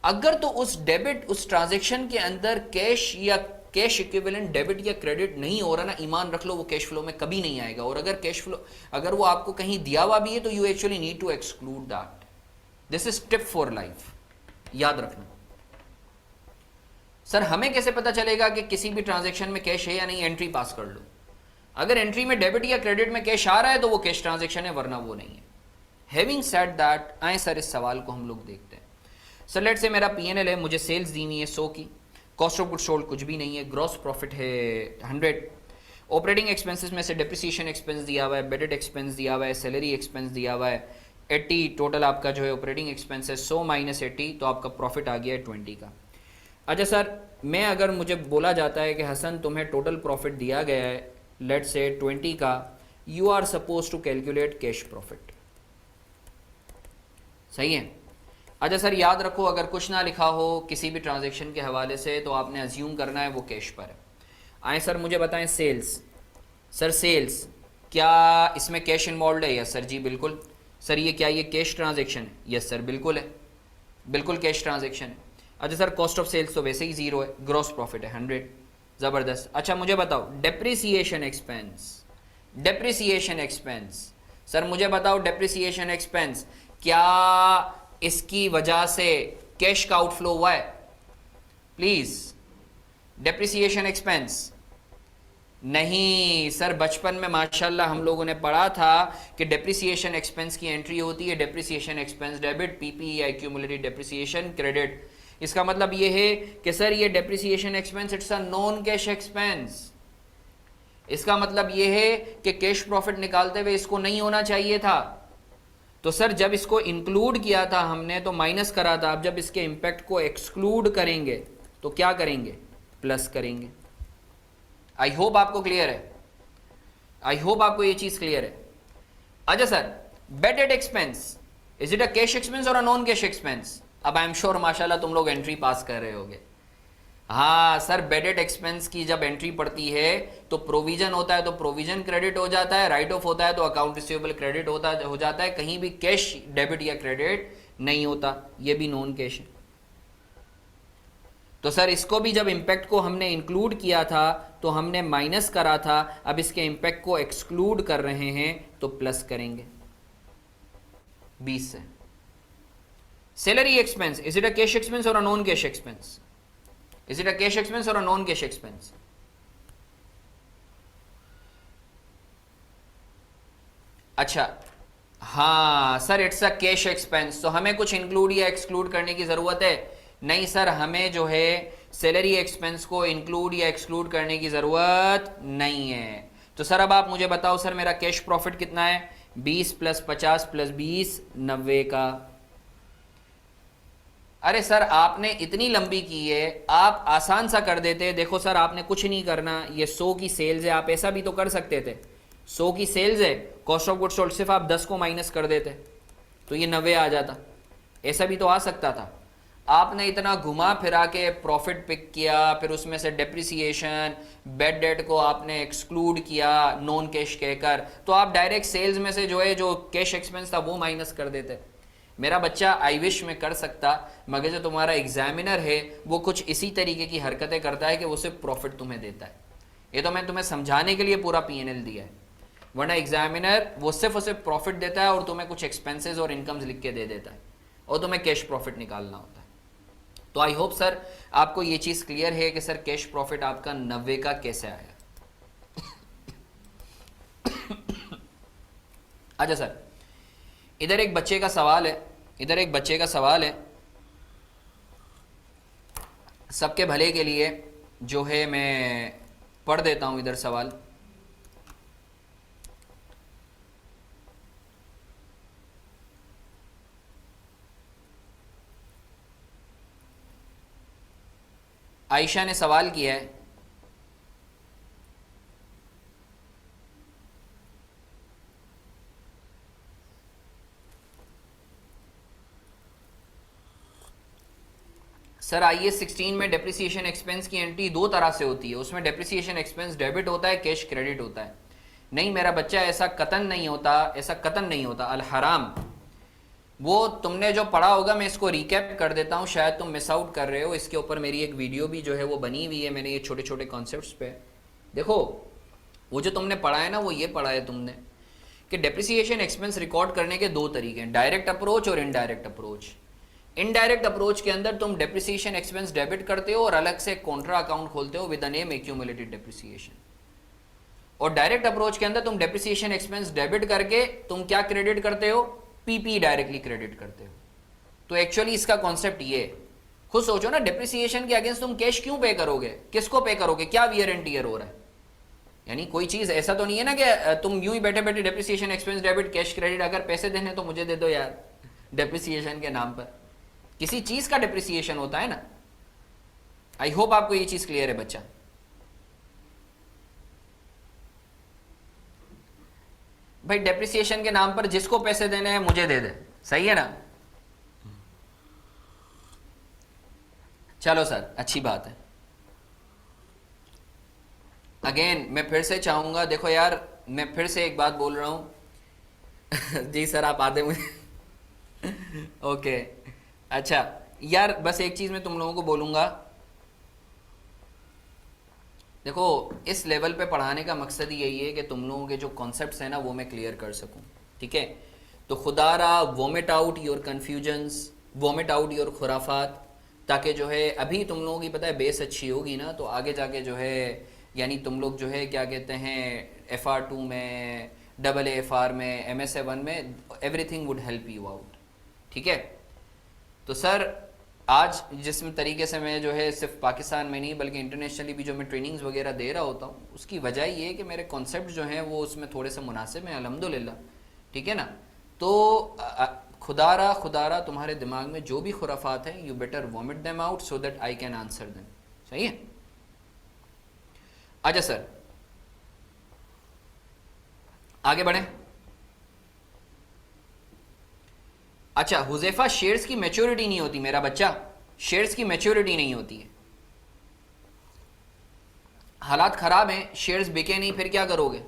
अगर तो उस ट्रांजैक्शन के अंदर कैश या कैश इक्विवेलेंट डेबिट या क्रेडिट नहीं हो रहा ना, ईमान रख लो वो कैश फ्लो में कभी नहीं आएगा। और अगर कैश फ्लो अगर वो आपको कहीं दिया हुआ भी है तो you actually need to exclude that. This is tip for life, याद रखना। सर हमें कैसे पता चलेगा कि किसी भी ट्रांजैक्शन में कैश है या नहीं? एंट्री पास कर लो। अगर एंट्री में डेबिट या क्रेडिट में कैश आ रहा है तो वो कैश ट्रांजैक्शन है, वरना वो नहीं है। हैविंग सेड दैट, आए सर इस सवाल को हम लोग देखते हैं। सर लेट से मेरा पीएनएल है, मुझे सेल्स दी हुई है 100 की, कॉस्ट ऑफ गुड्स सोल्ड कुछ भी नहीं है, ग्रॉस प्रॉफिट है 100, ऑपरेटिंग एक्सपेंसेस में से डिप्रिसिएशन एक्सपेंस दिया हुआ है, बेडेड एक्सपेंस दिया हुआ है, सैलरी एक्सपेंस दिया हुआ है 80, टोटल आपका जो है ऑपरेटिंग एक्सपेंस है 100 माइनस 80, तो आपका प्रॉफिट आ गया है 20 का। अच्छा सर मैं अगर मुझे बोला जाता है कि हसन तुम्हें टोटल प्रॉफिट दिया गया है लेट से 20 का, you are suppose to calculate cash profit, सही है। अच्छा सर याद रखो अगर कुछ ना लिखा हो किसी भी ट्रांजैक्शन के हवाले से तो आपने अज्यूम करना है वो कैश पर है। आए सर मुझे बताएं सेल्स, सर सेल्स क्या इसमें कैश इन्वॉल्व है? यस सर जी बिल्कुल। सर ये क्या ये कैश ट्रांजैक्शन है? यस सर बिल्कुल है, बिल्कुल कैश ट्रांजैक्शन है। अच्छा सर कॉस्ट ऑफ सेल्स तो वैसे ही 0 है, ग्रॉस प्रॉफिट है 100, ज़बरदस्त। अच्छा मुझे बताओ depreciation expense, depreciation expense, sir मुझे बताओ डेप्रिसिएशन एक्सपेंस क्या इसकी वजह से कैश का आउटफ्लो हुआ है? प्लीज, डेप्रिसिएशन एक्सपेंस नहीं सर। बचपन में माशाल्लाह हम लोगों ने पढ़ा था कि डेप्रिसिएशन एक्सपेंस की एंट्री होती है डेप्रिसिएशन एक्सपेंस डेबिट, पीपी या एक्यूमुलेटेड डेप्रिसिएशन क्रेडिट। इसका मतलब ये है कि सर ये depreciation expense it's a non cash expense. इसका मतलब ये है कि कैश प्रॉफिट निकालते हुए इसको नहीं होना चाहिए था। तो सर जब इसको इंक्लूड किया था हमने तो माइनस करा था, अब जब इसके इंपैक्ट को एक्सक्लूड करेंगे तो क्या करेंगे? प्लस करेंगे। आई होप आपको क्लियर है, आई होप आपको ये चीज क्लियर है। अच्छा sir bedded expense, is it a cash expense और अ नॉन कैश एक्सपेंस? अब आई एम श्योर माशाल्लाह तुम लोग एंट्री पास कर रहे होगे। हाँ सर बेडेड एक्सपेंस की जब एंट्री पड़ती है तो प्रोविजन होता है तो प्रोविजन क्रेडिट हो जाता है, राइट ऑफ होता है तो अकाउंट रिसीवेबल क्रेडिट हो जाता है, कहीं भी कैश डेबिट या क्रेडिट नहीं होता, ये भी नॉन कैश है। तो सर इसको भी जब इम्पैक्ट को हमने इंक्लूड किया था तो हमने माइनस करा था, अब इसके इम्पैक्ट को एक्सक्लूड कर रहे हैं तो प्लस करेंगे 20 से। Salary expense, is it a cash expense और a non cash expense? Is it a cash expense और अ नॉन कैश एक्सपेंस? अच्छा हाँ sir, it's a cash expense, तो हमें कुछ इंक्लूड या एक्सक्लूड करने की जरूरत है? नहीं सर, हमें जो है सैलरी एक्सपेंस को इंक्लूड या एक्सक्लूड करने की जरूरत नहीं है। तो सर अब आप मुझे बताओ सर, मेरा कैश प्रॉफिट कितना है? 20 प्लस 50 प्लस 20, 90 का। अरे सर आपने इतनी लंबी की है, आप आसान सा कर देते। देखो सर आपने कुछ नहीं करना, ये 100 की सेल्स है, आप ऐसा भी तो कर सकते थे। 100 की सेल्स है, कॉस्ट ऑफ गुड्स सोल्ड, सिर्फ आप 10 को माइनस कर देते तो ये 90 आ जाता। ऐसा भी तो आ सकता था। आपने इतना घुमा फिरा के प्रॉफिट पिक किया, फिर उसमें से डेप्रिसिएशन, बैड डेट को आपने एक्सक्लूड किया नॉन कैश कहकर, तो आप डायरेक्ट सेल्स में से जो है जो कैश एक्सपेंस था वो माइनस कर देते। मेरा बच्चा आई विश में कर सकता, मगर जो तुम्हारा एग्जामिनर है वो कुछ इसी तरीके की हरकतें करता है कि वो सिर्फ प्रॉफिट तुम्हें देता है। ये तो मैं तुम्हें समझाने के लिए पूरा पीएनएल दिया है, वरना एग्जामिनर वो सिर्फ और सिर्फ प्रॉफिट देता है और तुम्हें कुछ एक्सपेंसेस और इनकम्स लिख के दे देता है और तुम्हें कैश प्रॉफिट निकालना होता है। तो आई होप सर आपको ये चीज़ क्लियर है कि सर कैश प्रॉफिट आपका 90 का कैसे आया। अच्छा सर, इधर एक बच्चे का सवाल है, सबके भले के लिए जो है मैं पढ़ देता हूं इधर सवाल। आयशा ने सवाल किया है, सर IAS 16 में डेप्रिसिएशन एक्सपेंस की एंट्री दो तरह से होती है, उसमें डेप्रिसिएशन एक्सपेंस डेबिट होता है, कैश क्रेडिट होता है। नहीं मेरा बच्चा, ऐसा कतन नहीं होता, अल हराम। वो तुमने जो पढ़ा होगा, मैं इसको रिकैप कर देता हूँ, शायद तुम मिस आउट कर रहे हो। इसके ऊपर मेरी एक वीडियो भी जो है वो बनी हुई है, मैंने ये छोटे छोटे कॉन्सेप्ट्स पे। देखो वो जो तुमने पढ़ा है ना, वो ये पढ़ा है तुमने कि डेप्रिसिएशन एक्सपेंस रिकॉर्ड करने के दो तरीके हैं, डायरेक्ट अप्रोच और इनडायरेक्ट अप्रोच। इनडायरेक्ट अप्रोच के अंदर तुम डेप्रिसिएशन एक्सपेंस डेबिट करते हो और अलग से कॉन्ट्रा अकाउंट खोलते हो with the name accumulated depreciation. और डायरेक्ट अप्रोच के अंदर तुम डेप्रिसिएशन एक्सपेंस डेबिट करके तुम क्या क्रेडिट करते हो? पीपी डायरेक्टली क्रेडिट करते हो। तो एक्चुअली इसका कॉन्सेप्ट ये है, खुद सोचो ना, डेप्रिसिएशन के अगेंस्ट तुम कैश क्यों पे करोगे? किसको पे करोगे? क्या वियर एंड टियर हो रहा है? यानी कोई चीज ऐसा तो नहीं है ना कि तुम यूं ही बैठे बैठे depreciation expense debit cash credit, अगर पैसे देने तो मुझे दे दो यार, डेप्रिसिएशन के नाम पर किसी चीज का डेप्रिसिएशन होता है ना। आई होप आपको ये चीज क्लियर है बच्चा। भाई डेप्रिसिएशन के नाम पर जिसको पैसे देने हैं मुझे दे दे, सही है ना? चलो सर, अच्छी बात है। अगेन मैं फिर से चाहूंगा, देखो यार मैं फिर से एक बात बोल रहा हूं जी सर आप आते मुझे ओके अच्छा यार, बस एक चीज मैं तुम लोगों को बोलूंगा, देखो इस लेवल पे पढ़ाने का मकसद ही यही है कि तुम लोगों के जो कॉन्सेप्ट्स हैं ना वो मैं क्लियर कर सकूं, ठीक है? तो खुदारा vomit out your confusions, vomit out your खुराफात, ताकि जो है अभी तुम लोगों की पता है बेस अच्छी होगी ना, तो आगे जाके जो है यानी तुम लोग जो है क्या कहते हैं FR2 में, AAFR में, MSA1 में, everything would help you out, ठीक है? तो सर आज जिस तरीके से मैं जो है सिर्फ पाकिस्तान में नहीं बल्कि इंटरनेशनली भी जो मैं ट्रेनिंग्स वगैरह दे रहा होता हूँ, उसकी वजह ये है कि मेरे कॉन्सेप्ट जो हैं वो उसमें थोड़े से मुनासिब हैं अल्हम्दुलिल्लाह, ठीक है ना? तो खुदारा तुम्हारे दिमाग में जो भी खुराफात हैं, you better vomit them out so that I can answer them, सही है? अच्छा सर आगे बढ़े। अच्छा हुजैफा, शेयर्स की मैच्योरिटी नहीं होती मेरा बच्चा, शेयर्स की मैच्योरिटी नहीं होती है। हालात खराब हैं, शेयर्स बिके नहीं, फिर क्या करोगे?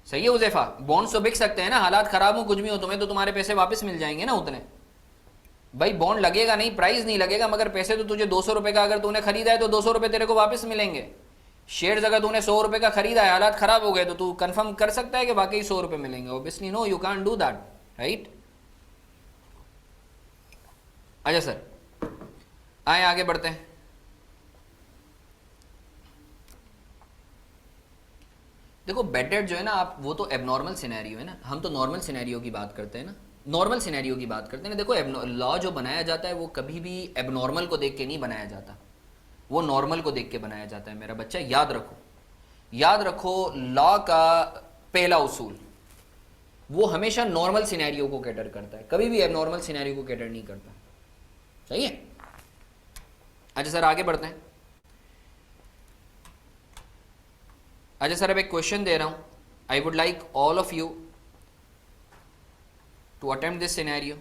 सही है हुजैफा, बॉन्ड्स तो बिक सकते हैं ना, हालात खराब हो कुछ भी हो, तुम्हें तो तुम्हारे पैसे वापस मिल जाएंगे ना उतने। भाई बॉन्ड लगेगा नहीं, प्राइस नहीं लगेगा, मगर पैसे तो तुझे 200 रुपए का अगर तूने खरीदा है तो 200 रुपए तेरे को वापस मिलेंगे। शेयर्स अगर तूने 100 रुपए का खरीदा है, हालात खराब हो गए, तो तू कंफर्म कर सकता है कि वाकई 100 रुपए मिलेंगे? Obviously no, you can't do that, right. अच्छा सर, आए आगे बढ़ते हैं। देखो बेड डेट जो है ना, आप वो तो एबनॉर्मल सिनेरियो है ना, हम तो नॉर्मल सिनेरियो की बात करते हैं ना, नॉर्मल सिनेरियो की बात करते हैं ना। देखो लॉ जो बनाया जाता है वो कभी भी एबनॉर्मल को देख के नहीं बनाया जाता, वो नॉर्मल को देख के बनाया जाता है मेरा बच्चा। याद रखो, याद रखो, लॉ का पहला उसूल वो हमेशा नॉर्मल सिनेरियो को कैटर करता है, कभी भी एबनॉर्मल सिनेरियो को कैटर नहीं करता। सही है। अच्छा सर आगे बढ़ते हैं। अच्छा सर अब एक क्वेश्चन दे रहा हूं, I would like all of you to attempt this scenario.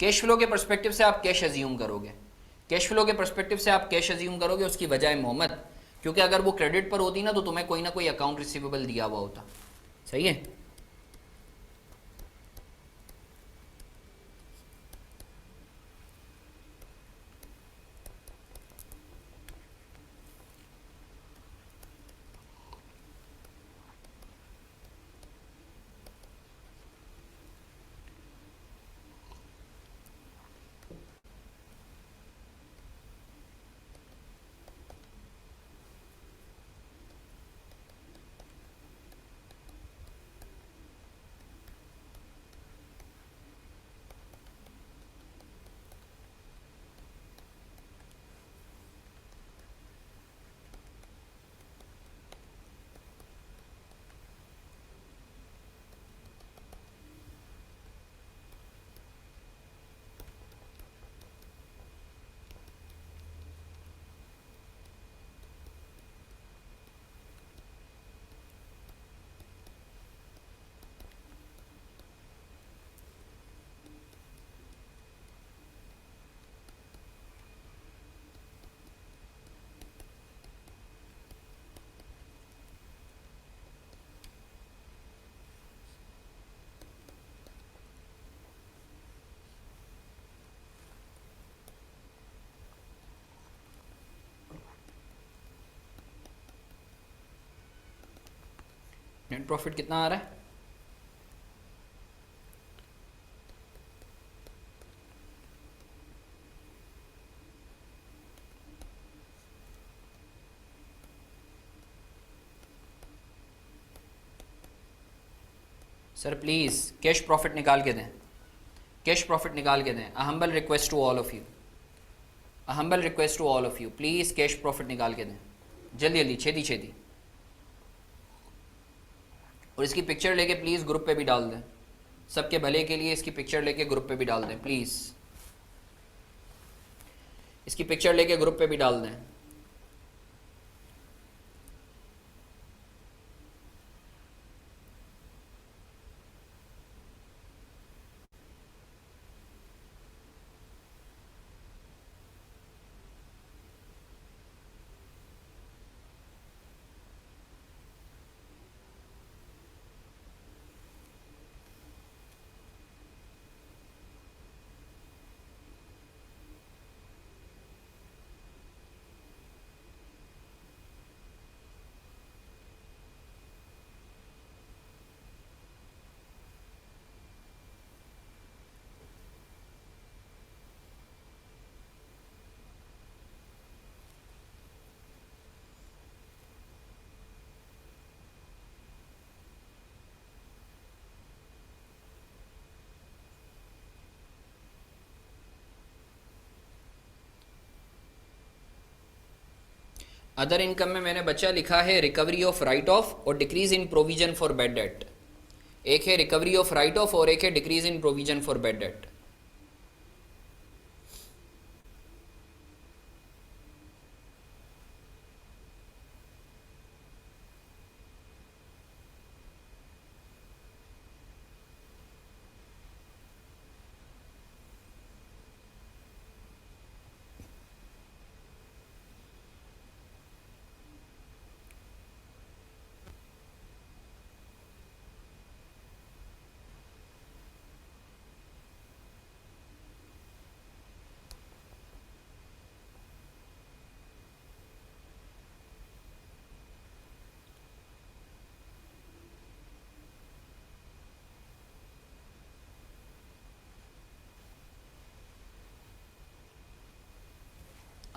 Cash flow के पर्सपेक्टिव से आप कैश अज्यूम करोगे, कैश फ्लो के पर्सपेक्टिव से आप कैश अज्यूम करोगे, उसकी वजह है मोहम्मद, क्योंकि अगर वो क्रेडिट पर होती ना तो तुम्हें कोई ना कोई अकाउंट रिसीवेबल दिया हुआ होता। सही है। नेट प्रॉफिट कितना आ रहा है? सर प्लीज़ कैश प्रॉफिट निकाल के दें, कैश प्रॉफिट निकाल के दें। A humble request to all of you, a humble request to all of you, please cash profit निकाल के दें, जल्दी जल्दी, छेती छेती। और इसकी पिक्चर लेके प्लीज़ ग्रुप पे भी डाल दें, सबके भले के लिए इसकी पिक्चर लेके ग्रुप पे भी डाल दें प्लीज़, इसकी पिक्चर लेके ग्रुप पे भी डाल दें। अदर इनकम में मैंने बच्चा लिखा है रिकवरी ऑफ राइट ऑफ और decrease in provision for bad debt. एक है रिकवरी ऑफ राइट ऑफ और एक है decrease in provision for bad debt.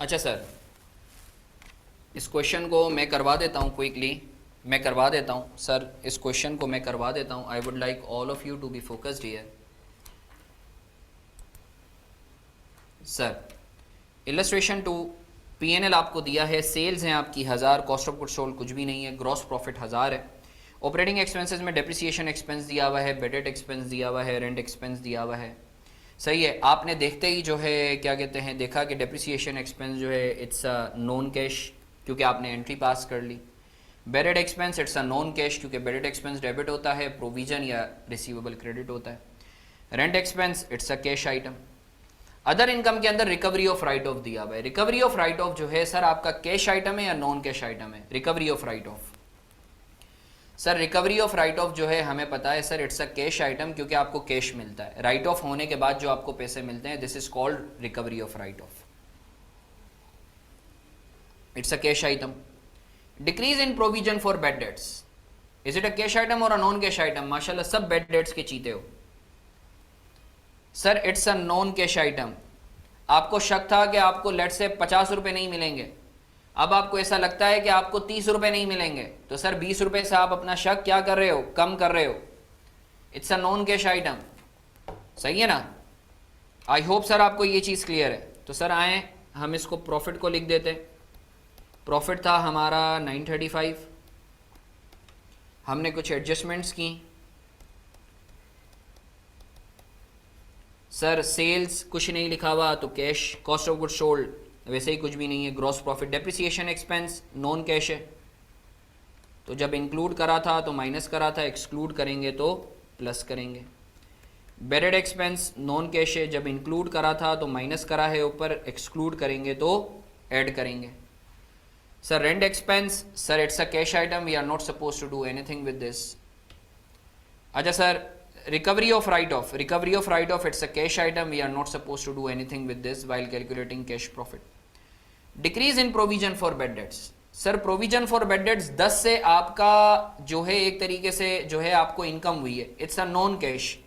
अच्छा सर, इस क्वेश्चन को मैं करवा देता हूँ क्विकली, मैं करवा देता हूँ सर, इस क्वेश्चन को मैं करवा देता हूँ। I would like all of you to be focused here. Sir illustration 2, PNL आपको दिया है, सेल्स हैं आपकी 1000, कॉस्ट ऑफ गुड्स सोल्ड कुछ भी नहीं है, ग्रॉस प्रॉफिट 1000 है। ऑपरेटिंग एक्सपेंसेस में डेप्रिसिएशन एक्सपेंस दिया हुआ है, बेडेड एक्सपेंस दिया हुआ है, रेंट एक्सपेंस दिया हुआ है। सही है, आपने देखते ही जो है क्या कहते हैं देखा कि डेप्रिसिएशन एक्सपेंस जो है इट्स अ नॉन कैश क्योंकि आपने एंट्री पास कर ली। Bad debt expense it's a non cash क्योंकि बेडेड एक्सपेंस डेबिट होता है, प्रोविजन या रिसीवेबल क्रेडिट होता है। Rent expense it's a cash item. Other income के अंदर रिकवरी ऑफ राइट ऑफ दिया हुआ है। रिकवरी ऑफ राइट ऑफ जो है सर आपका कैश आइटम है या नॉन कैश आइटम है? Recovery of write of. Sir recovery of write of जो है हमें पता है sir it's a cash item क्योंकि आपको कैश मिलता है। राइट ऑफ होने के बाद जो आपको पैसे मिलते हैं this is called recovery of write off. It's a cash item. Decrease in provision for bad dates, is it a cash item और अ नॉन कैश आइटम? माशाल्लाह सब बैड डेट्स के चीते हो। Sir it's a non cash item. आपको शक था कि आपको लेट से 50 रुपये नहीं मिलेंगे, अब आपको ऐसा लगता है कि आपको 30 रुपये नहीं मिलेंगे, तो सर 20 रुपये से आप अपना शक क्या कर रहे हो? कम कर रहे हो। It's a non cash item. सही है ना? आई होप सर आपको ये चीज़ क्लियर है। तो सर आए हम इसको प्रॉफिट को लिख देते। प्रॉफिट था हमारा 935, हमने कुछ एडजस्टमेंट्स की। सर सेल्स कुछ नहीं लिखा हुआ तो cash, cost of goods sold वैसे ही कुछ भी नहीं है, gross profit. Depreciation expense non cash है, तो जब इंक्लूड करा था तो माइनस करा था, एक्सक्लूड करेंगे तो प्लस करेंगे। बेडेड एक्सपेंस नॉन कैश है, जब इंक्लूड करा था तो माइनस करा है ऊपर, एक्सक्लूड करेंगे तो ऐड करेंगे। Sir rent expense, sir it's a cash item, we are not suppose to do anything with this. अच्छा sir recovery of write off, recovery of write off it's a cash item, we are not suppose to do anything with this while calculating cash profit. Decrease in provision for bad debts, sir provision for bad debts 10 से आपका जो है एक तरीके से जो है आपको इनकम हुई है, इट्स अ नॉन कैश।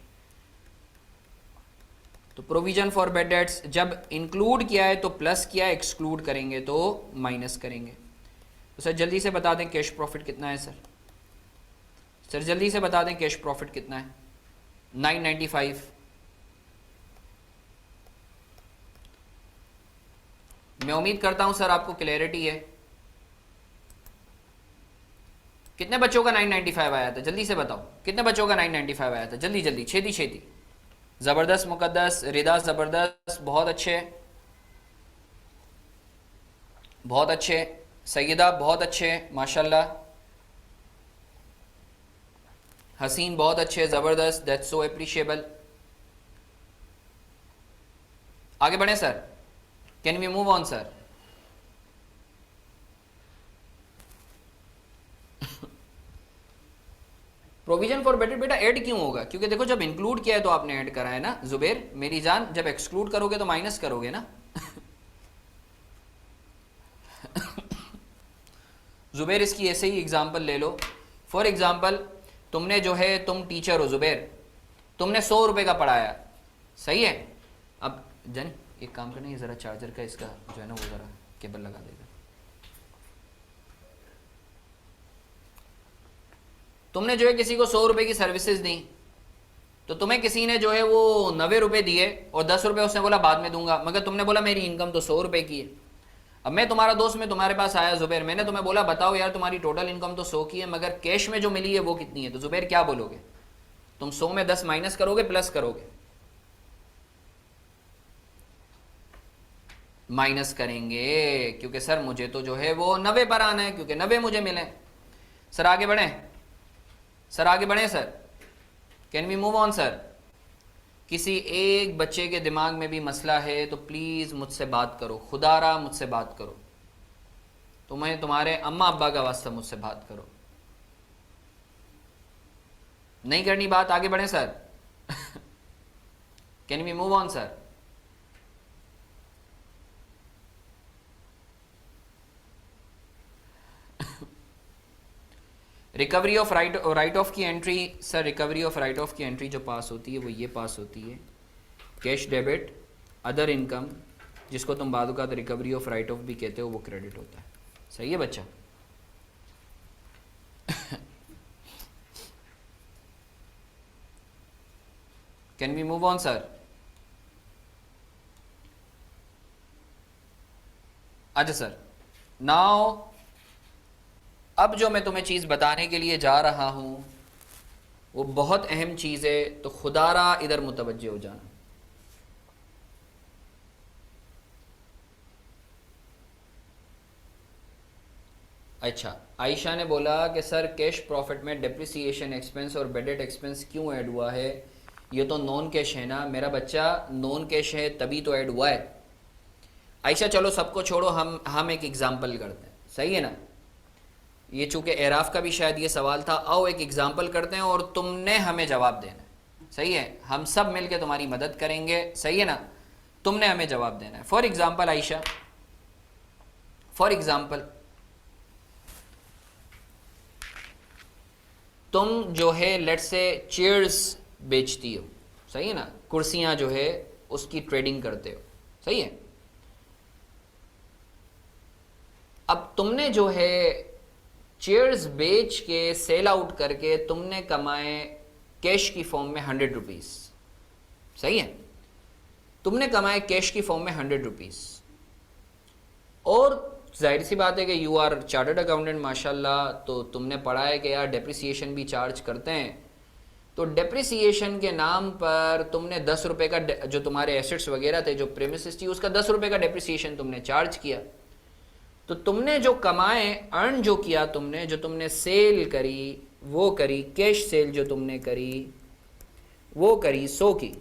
तो प्रोविजन फॉर बैड डेट्स जब इंक्लूड किया है तो प्लस किया, एक्सक्लूड करेंगे तो माइनस करेंगे। तो सर जल्दी से बता दें कैश प्रॉफिट कितना है? सर जल्दी से बता दें कैश प्रॉफिट कितना है? 995। मैं उम्मीद करता हूं सर आपको क्लैरिटी है। कितने बच्चों का 995 आया था? जल्दी से बताओ कितने बच्चों का 995 आया था? जल्दी जल्दी, छेती छेती। जबरदस्त मुकद्दस, रिदा जबरदस्त, बहुत अच्छे बहुत अच्छे, सैयदा बहुत अच्छे माशाल्लाह, हसीन बहुत अच्छे, जबरदस्त, दैट्स सो एप्रिशिएबल। आगे बढ़े sir, can we move on sir? Provision for better बेटा ऐड क्यों होगा? क्योंकि देखो जब इंक्लूड किया है तो आपने ऐड करा है ना जुबेर मेरी जान, जब एक्सक्लूड करोगे तो माइनस करोगे ना। जुबेर इसकी ऐसे ही एग्जांपल ले लो। फॉर एग्जांपल तुमने जो है, तुम टीचर हो जुबेर, तुमने 100 रुपये का पढ़ाया, सही है। अब जन एक काम करना, ये ज़रा चार्जर का इसका जो है ना वो ज़रा केबल लगा देगा। तुमने जो है किसी को 100 रुपये की सर्विसेज दी, तो तुम्हें किसी ने जो है वो 90 रुपये दिए और 10 रुपये उसने बोला बाद में दूंगा, मगर तुमने बोला मेरी इनकम तो 100 रुपये की है। अब मैं तुम्हारा दोस्त, मैं तुम्हारे पास आया जुबैर, मैंने तुम्हें बोला बताओ यार तुम्हारी टोटल इनकम तो 100 की है मगर कैश में जो मिली है वो कितनी है? तो जुबैर क्या बोलोगे तुम? 100 में 10 माइनस करोगे प्लस करोगे? माइनस करेंगे, क्योंकि सर मुझे तो जो है वो 90 पर आना है, क्योंकि 90 मुझे मिले। सर आगे बढ़े, सर आगे बढ़े sir, can we move on sir? किसी एक बच्चे के दिमाग में भी मसला है तो प्लीज़ मुझसे बात करो, खुदारा मुझसे बात करो, तुम्हें तुम्हारे अम्मा अब्बा का वास्ता मुझसे बात करो। नहीं करनी बात? आगे बढ़े sir. Can we move on sir? Recovery of write off की entry, sir recovery of write off की एंट्री जो पास होती है वो ये पास होती है, कैश डेबिट, अदर इनकम, जिसको तुम बाद का रिकवरी ऑफ राइट ऑफ भी कहते हो, वो क्रेडिट होता है। सही है बच्चा? Can we move on sir? अच्छा सर, नाउ अब जो मैं तुम्हें चीज़ बताने के लिए जा रहा हूं वो बहुत अहम चीज़ है, तो खुदारा इधर मुतवज्जे हो जाना। अच्छा, आयशा ने बोला कि सर कैश प्रॉफिट में डेप्रिसिएशन एक्सपेंस और बेडेड एक्सपेंस क्यों ऐड हुआ है? ये तो नॉन कैश है ना। मेरा बच्चा, नॉन कैश है तभी तो ऐड हुआ है। आयशा चलो सबको छोड़ो, हम एक एग्जाम्पल करते हैं, सही है ना? ये चूंकि एराफ का भी शायद ये सवाल था, आओ एक एग्जाम्पल करते हैं और तुमने हमें जवाब देना है, सही है? हम सब मिलके तुम्हारी मदद करेंगे, सही है ना? तुमने हमें जवाब देना है। For example Ayesha, for example तुम जो है लेट से चेयर्स बेचती हो, सही है ना? कुर्सियां जो है उसकी ट्रेडिंग करते हो, सही है? अब तुमने जो है चेयर्स बेच के सेल आउट करके तुमने कमाए कैश की फॉर्म में 100 रुपीज, सही है? तुमने कमाए कैश की फॉर्म में 100 रुपीज, और जाहिर सी बात है कि यू आर चार्टर्ड अकाउंटेंट माशाल्लाह, तो तुमने पढ़ा है कि यार डेप्रिसिएशन भी चार्ज करते हैं। तो डेप्रिसिएशन के नाम पर तुमने 10 रुपये का, जो तुम्हारे एसेट्स वगैरह थे, जो प्रेमिसेस थी, उसका 10 रुपये का डेप्रिसिएशन तुमने चार्ज किया। तो तुमने जो कमाए, अर्न जो किया तुमने, जो तुमने सेल करी, वो करी कैश सेल, जो तुमने करी वो करी 100 की,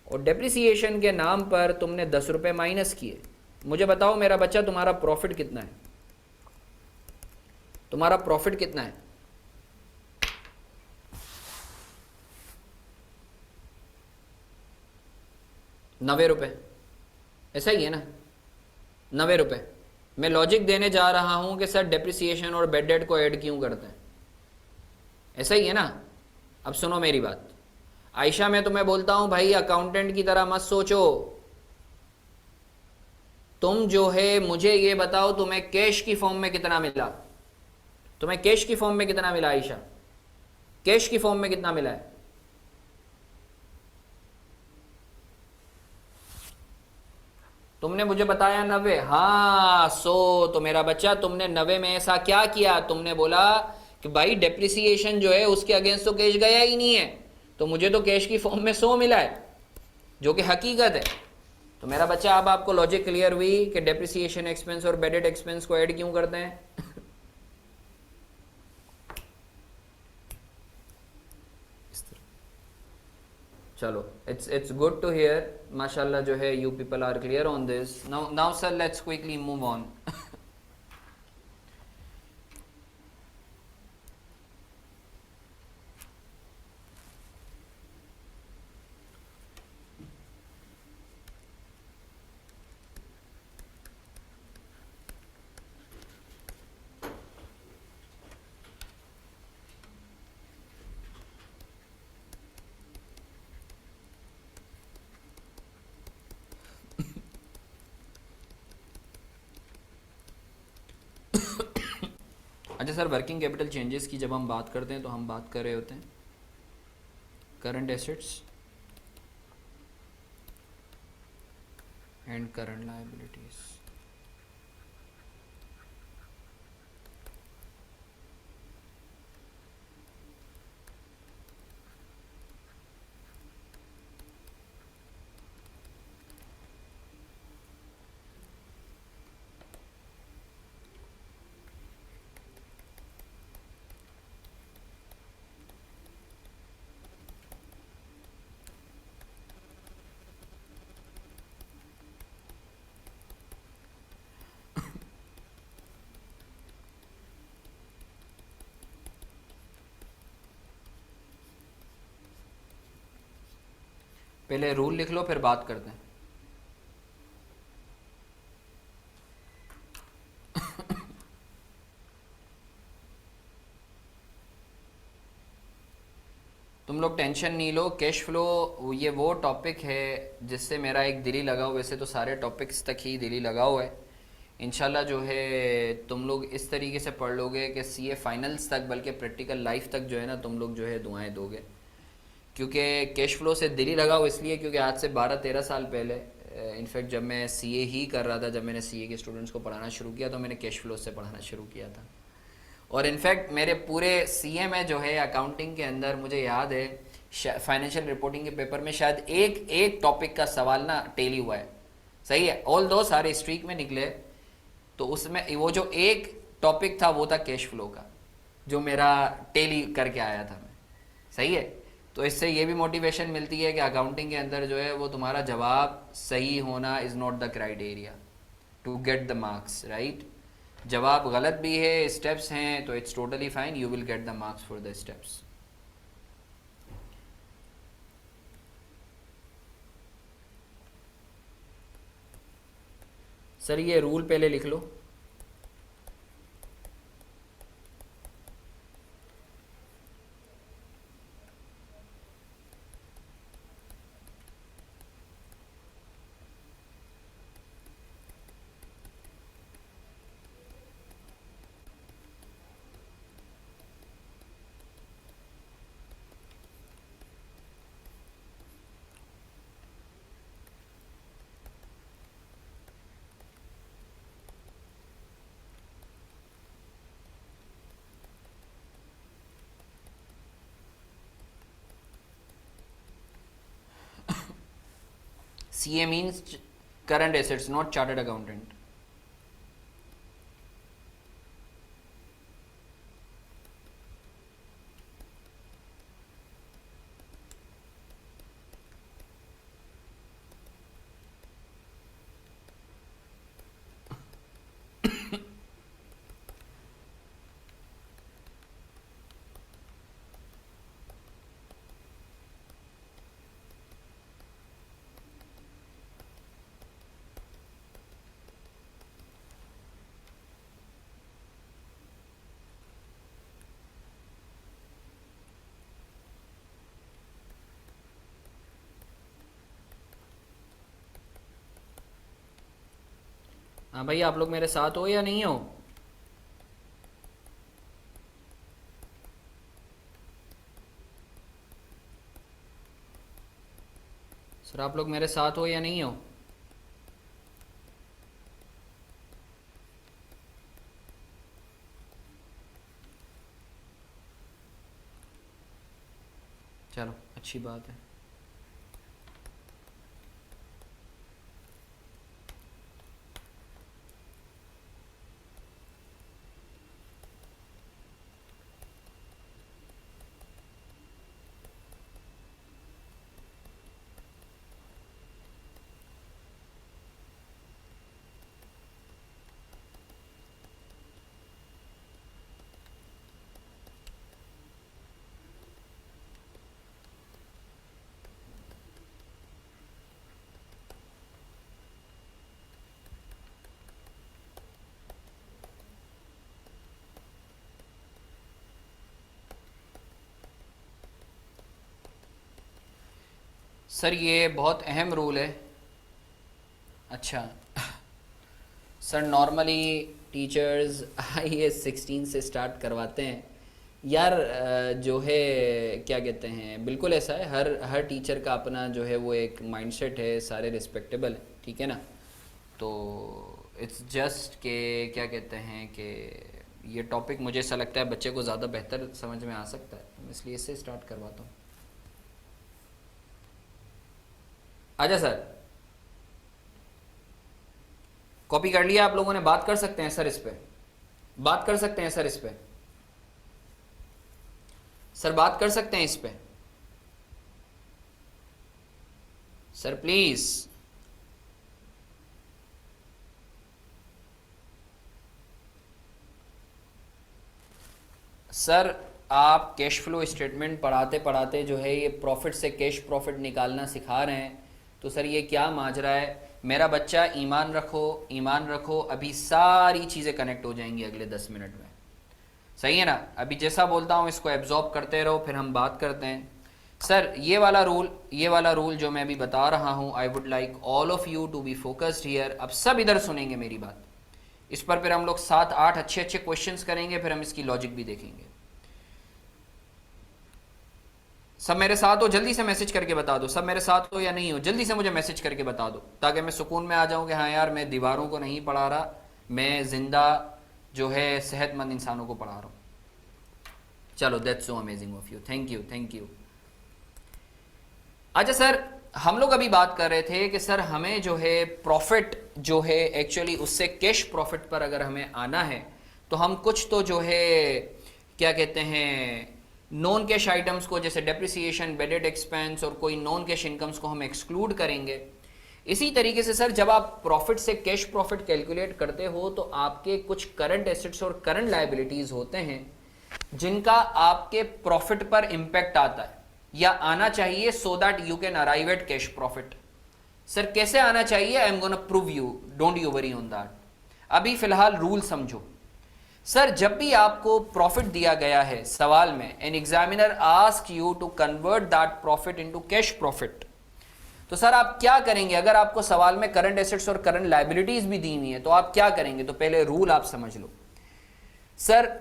और डेप्रिसिएशन के नाम पर तुमने 10 रुपये माइनस किए। मुझे बताओ मेरा बच्चा, तुम्हारा प्रॉफिट कितना है? तुम्हारा प्रॉफिट कितना है? ₹90। ऐसा ही है ना? ₹90। मैं लॉजिक देने जा रहा हूं कि सर डेप्रिसिएशन और बेड डेट को ऐड क्यों करते हैं, ऐसा ही है ना? अब सुनो मेरी बात आयशा, मैं तुम्हें बोलता हूं भाई अकाउंटेंट की तरह मत सोचो। तुम जो है मुझे ये बताओ, तुम्हें कैश की फॉर्म में कितना मिला? तुम्हें कैश की फॉर्म में कितना मिला आयशा? कैश की फॉर्म में कितना मिला है? तुमने मुझे बताया 90। हाँ, तो मेरा बच्चा, तुमने 90 में ऐसा क्या किया? तुमने बोला कि भाई डेप्रिसिएशन जो है उसके अगेंस्ट तो कैश गया ही नहीं है, तो मुझे तो कैश की फॉर्म में 100 मिला है, जो कि हकीकत है। तो मेरा बच्चा, अब आपको लॉजिक क्लियर हुई कि डेप्रिसिएशन एक्सपेंस और बेडेड एक्सपेंस को ऐड क्यों करते हैं? चलो, इट्स गुड टू हियर, माशाल्लाह जो है you people are clear on this. Now sir let's quickly move on. अच्छा सर, वर्किंग कैपिटल चेंजेस की जब हम बात करते हैं तो हम बात कर रहे होते हैं current assets and current liabilities. पहले रूल लिख लो, फिर बात करते हैं। तुम लोग टेंशन नहीं लो, कैश फ्लो ये वो टॉपिक है जिससे मेरा एक दिली लगाव, वैसे तो सारे टॉपिक्स तक ही दिली लगाव है। इंशाल्लाह जो है तुम लोग इस तरीके से पढ़ लोगे कि सीए फाइनल्स तक, बल्कि प्रैक्टिकल लाइफ तक जो है ना तुम लोग जो है दुआएं दोगे। क्योंकि कैश फ्लो से दिली लगाओ इसलिए क्योंकि आज से 12-13 साल पहले, इनफैक्ट जब मैं सीए ही कर रहा था, जब मैंने सीए के स्टूडेंट्स को पढ़ाना शुरू किया तो मैंने कैश फ्लो से पढ़ाना शुरू किया था। और इनफैक्ट मेरे पूरे सीए में जो है अकाउंटिंग के अंदर मुझे याद है फाइनेंशियल रिपोर्टिंग के पेपर में शायद एक टॉपिक का सवाल ना टेली हुआ है, सही है, ऑल दो सारे स्ट्रीक में निकले, तो उसमें वो जो एक टॉपिक था वो था कैश फ्लो का, जो मेरा टेली करके आया था मैं, सही है। तो इससे ये भी मोटिवेशन मिलती है कि अकाउंटिंग के अंदर जो है वो तुम्हारा जवाब सही होना is not the criteria to get the marks, right. जवाब गलत भी है, स्टेप्स हैं, तो it's totally fine, you will get the marks for the steps. Sir ये रूल पहले लिख लो। CA means current assets, not chartered accountant. हाँ भाई, आप लोग मेरे साथ हो या नहीं हो? सर आप लोग मेरे साथ हो या नहीं हो? चलो अच्छी बात है। सर ये बहुत अहम रूल है। अच्छा सर नॉर्मली टीचर्स IAS 16 से स्टार्ट करवाते हैं यार, जो है क्या कहते हैं, बिल्कुल ऐसा है, हर टीचर का अपना जो है वो एक माइंडसेट है, सारे रिस्पेक्टेबल है, ठीक है ना। तो इट्स जस्ट के क्या कहते हैं कि ये टॉपिक मुझे ऐसा लगता है बच्चे को ज़्यादा बेहतर समझ में आ सकता है, इसलिए इससे स्टार्ट करवाता हूँ। आजा सर, कॉपी कर लिया आप लोगों ने? बात कर सकते हैं सर इस पे, बात कर सकते हैं सर इस पे, सर बात कर सकते हैं इस पे, सर प्लीज। सर आप कैश फ्लो स्टेटमेंट पढ़ाते पढ़ाते जो है ये प्रॉफिट से कैश प्रॉफिट निकालना सिखा रहे हैं, तो सर ये क्या माजरा है? मेरा बच्चा ईमान रखो, ईमान रखो, अभी सारी चीज़ें कनेक्ट हो जाएंगी अगले 10 मिनट में, सही है ना। अभी जैसा बोलता हूँ इसको एब्जॉर्ब करते रहो, फिर हम बात करते हैं। सर ये वाला रूल जो मैं अभी बता रहा हूं, I would like all of you to be focused here. अब सब इधर सुनेंगे मेरी बात। इस पर फिर हम लोग 7-8 अच्छे अच्छे क्वेश्चंस करेंगे, फिर हम इसकी लॉजिक भी देखेंगे। सब मेरे साथ हो, जल्दी से मैसेज करके बता दो। सब मेरे साथ हो या नहीं हो, जल्दी से मुझे मैसेज करके बता दो, ताकि मैं सुकून में आ जाऊं कि हाँ यार मैं दीवारों को नहीं पढ़ा रहा, मैं जिंदा जो है सेहतमंद इंसानों को पढ़ा रहा हूं। चलो, that's so amazing of you, thank you thank you. अच्छा सर, हम लोग अभी बात कर रहे थे कि सर हमें जो है प्रॉफिट जो है एक्चुअली उससे कैश प्रॉफिट पर अगर हमें आना है तो हम कुछ तो जो है क्या कहते हैं नॉन कैश आइटम्स को, जैसे डेप्रिसिएशन, बेडेड एक्सपेंस और कोई नॉन कैश इनकम्स को हम एक्सक्लूड करेंगे। इसी तरीके से सर जब आप प्रॉफिट से कैश प्रॉफिट कैलकुलेट करते हो तो आपके कुछ करंट एसेट्स और करंट लायबिलिटीज होते हैं जिनका आपके प्रॉफिट पर इंपैक्ट आता है या आना चाहिए, so that you can arrive at cash profit. Sir कैसे आना चाहिए? आई am gonna prove you, don't you worry on that. अभी फिलहाल रूल समझो। सर जब भी आपको प्रॉफिट दिया गया है सवाल में, an examiner ask you to convert that profit into cash profit, तो सर आप क्या करेंगे? अगर आपको सवाल में करंट एसेट्स और करंट लायबिलिटीज भी दी हुई है तो आप क्या करेंगे? तो पहले रूल आप समझ लो। सर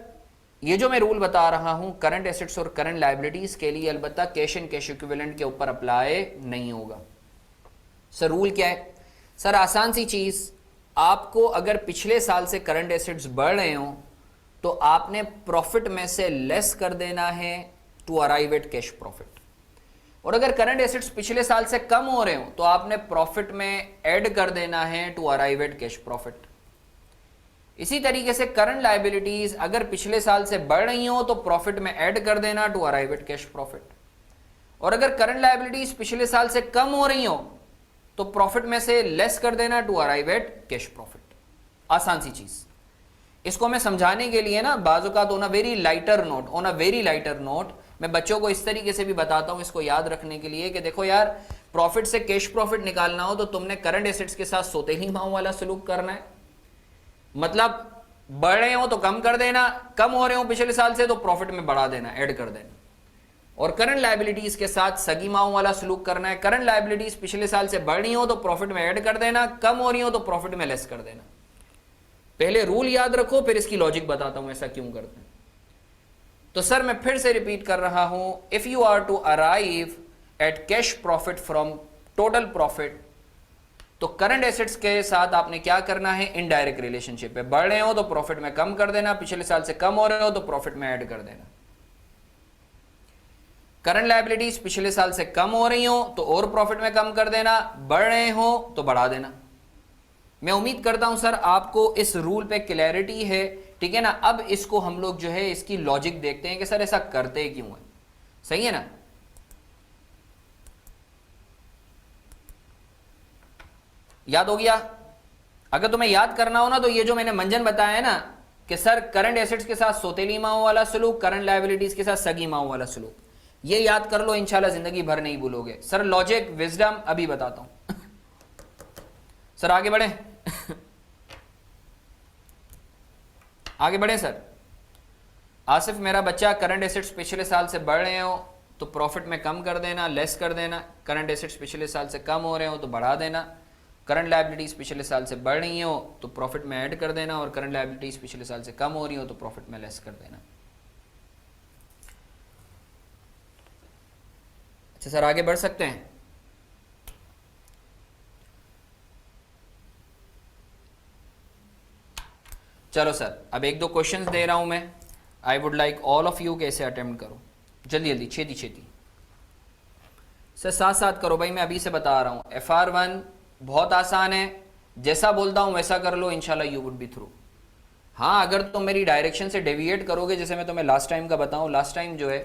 ये जो मैं रूल बता रहा हूं करंट एसेट्स और करंट लायबिलिटीज के लिए अलबत्ता कैश एंड कैश इक्विवेलेंट के ऊपर अप्लाई नहीं होगा। सर रूल क्या है? सर आसान सी चीज, आपको अगर पिछले साल से करंट एसेट्स बढ़ रहे हो तो आपने प्रॉफिट में से लेस कर देना है to arrive at cash profit, और अगर करंट एसेट्स पिछले साल से कम हो रहे हो तो आपने प्रॉफिट में ऐड कर देना है to arrive at cash profit. इसी तरीके से करंट लायबिलिटीज अगर पिछले साल से बढ़ रही हो तो प्रॉफिट में ऐड कर देना to arrive at cash profit, और अगर करंट लायबिलिटीज पिछले साल से कम हो रही हो तो प्रॉफिट में से लेस कर देना to arrive at cash profit. आसान सी चीज। इसको मैं समझाने के लिए ना बाज़-औक़ात on a very lighter note मैं बच्चों को इस तरीके से भी बताता हूं इसको याद रखने के लिए कि देखो यार, प्रॉफिट से कैश प्रॉफिट निकालना हो तो तुमने करंट एसेट्स के साथ सौतेली माओ वाला सलूक करना है। मतलब बढ़ रहे हो तो कम कर देना, कम हो रहे हो पिछले साल से तो प्रॉफिट में बढ़ा देना, ऐड कर देना। और करंट लायबिलिटीज के साथ सगी माओ वाला सलूक करना है। करंट लायबिलिटीज पिछले साल से बढ़ रही हो तो प्रॉफिट में ऐड कर देना, कम हो रही हो तो प्रॉफिट में लेस कर देना। पहले रूल याद रखो, फिर इसकी लॉजिक बताता हूं ऐसा क्यों करते हैं। तो सर मैं फिर से रिपीट कर रहा हूं, if you are to arrive at cash profit from total profit, तो करंट एसेट्स के साथ आपने क्या करना है? इनडायरेक्ट रिलेशनशिप है। बढ़ रहे हो तो प्रॉफिट में कम कर देना, पिछले साल से कम हो रहे हो तो प्रॉफिट में ऐड कर देना। करंट लायबिलिटीज पिछले साल से कम हो रही हो तो और प्रॉफिट में कम कर देना, बढ़ रहे हो तो बढ़ा देना। मैं उम्मीद करता हूं सर आपको इस रूल पे क्लैरिटी है, ठीक है ना। अब इसको हम लोग जो है इसकी लॉजिक देखते हैं कि सर ऐसा करते क्यों है। सही है ना? याद हो गया? अगर तुम्हें याद करना हो ना तो ये जो मैंने मंजन बताया है ना कि सर करंट एसेट्स के साथ सौतेली माओ वाला सलूक, करंट लायबिलिटीज के साथ सगी माओ वाला सलूक, ये याद कर लो, इंशाल्लाह जिंदगी भर नहीं भूलोगे। सर लॉजिक विजडम अभी बताता हूं। सर आगे बढ़े। आगे बढ़े सर। आसिफ मेरा बच्चा, करंट एसेट्स पिछले साल से बढ़ रहे हो तो प्रॉफिट में कम कर देना, लेस कर देना। करंट एसेट्स पिछले साल से कम हो रहे हो तो बढ़ा देना। करंट लायबिलिटीज पिछले साल से बढ़ रही हो तो प्रॉफिट में ऐड कर देना, और करंट लायबिलिटीज पिछले साल से कम हो रही हो तो प्रॉफिट में लेस कर देना। अच्छा सर आगे बढ़ सकते हैं। चलो सर, अब एक दो क्वेश्चंस दे रहा हूं मैं। आई would like all of you कैसे अटेम्प्ट करो, जल्दी जल्दी, छेती छेती। सर साथ साथ करो भाई, मैं अभी से बता रहा हूं। FR1 बहुत आसान है, जैसा बोलता हूं वैसा कर लो, इंशाल्लाह यू वुड बी थ्रू। हाँ अगर तुम मेरी डायरेक्शन से डेविएट करोगे, जैसे मैं तुम्हें लास्ट टाइम का बताऊं, लास्ट टाइम जो है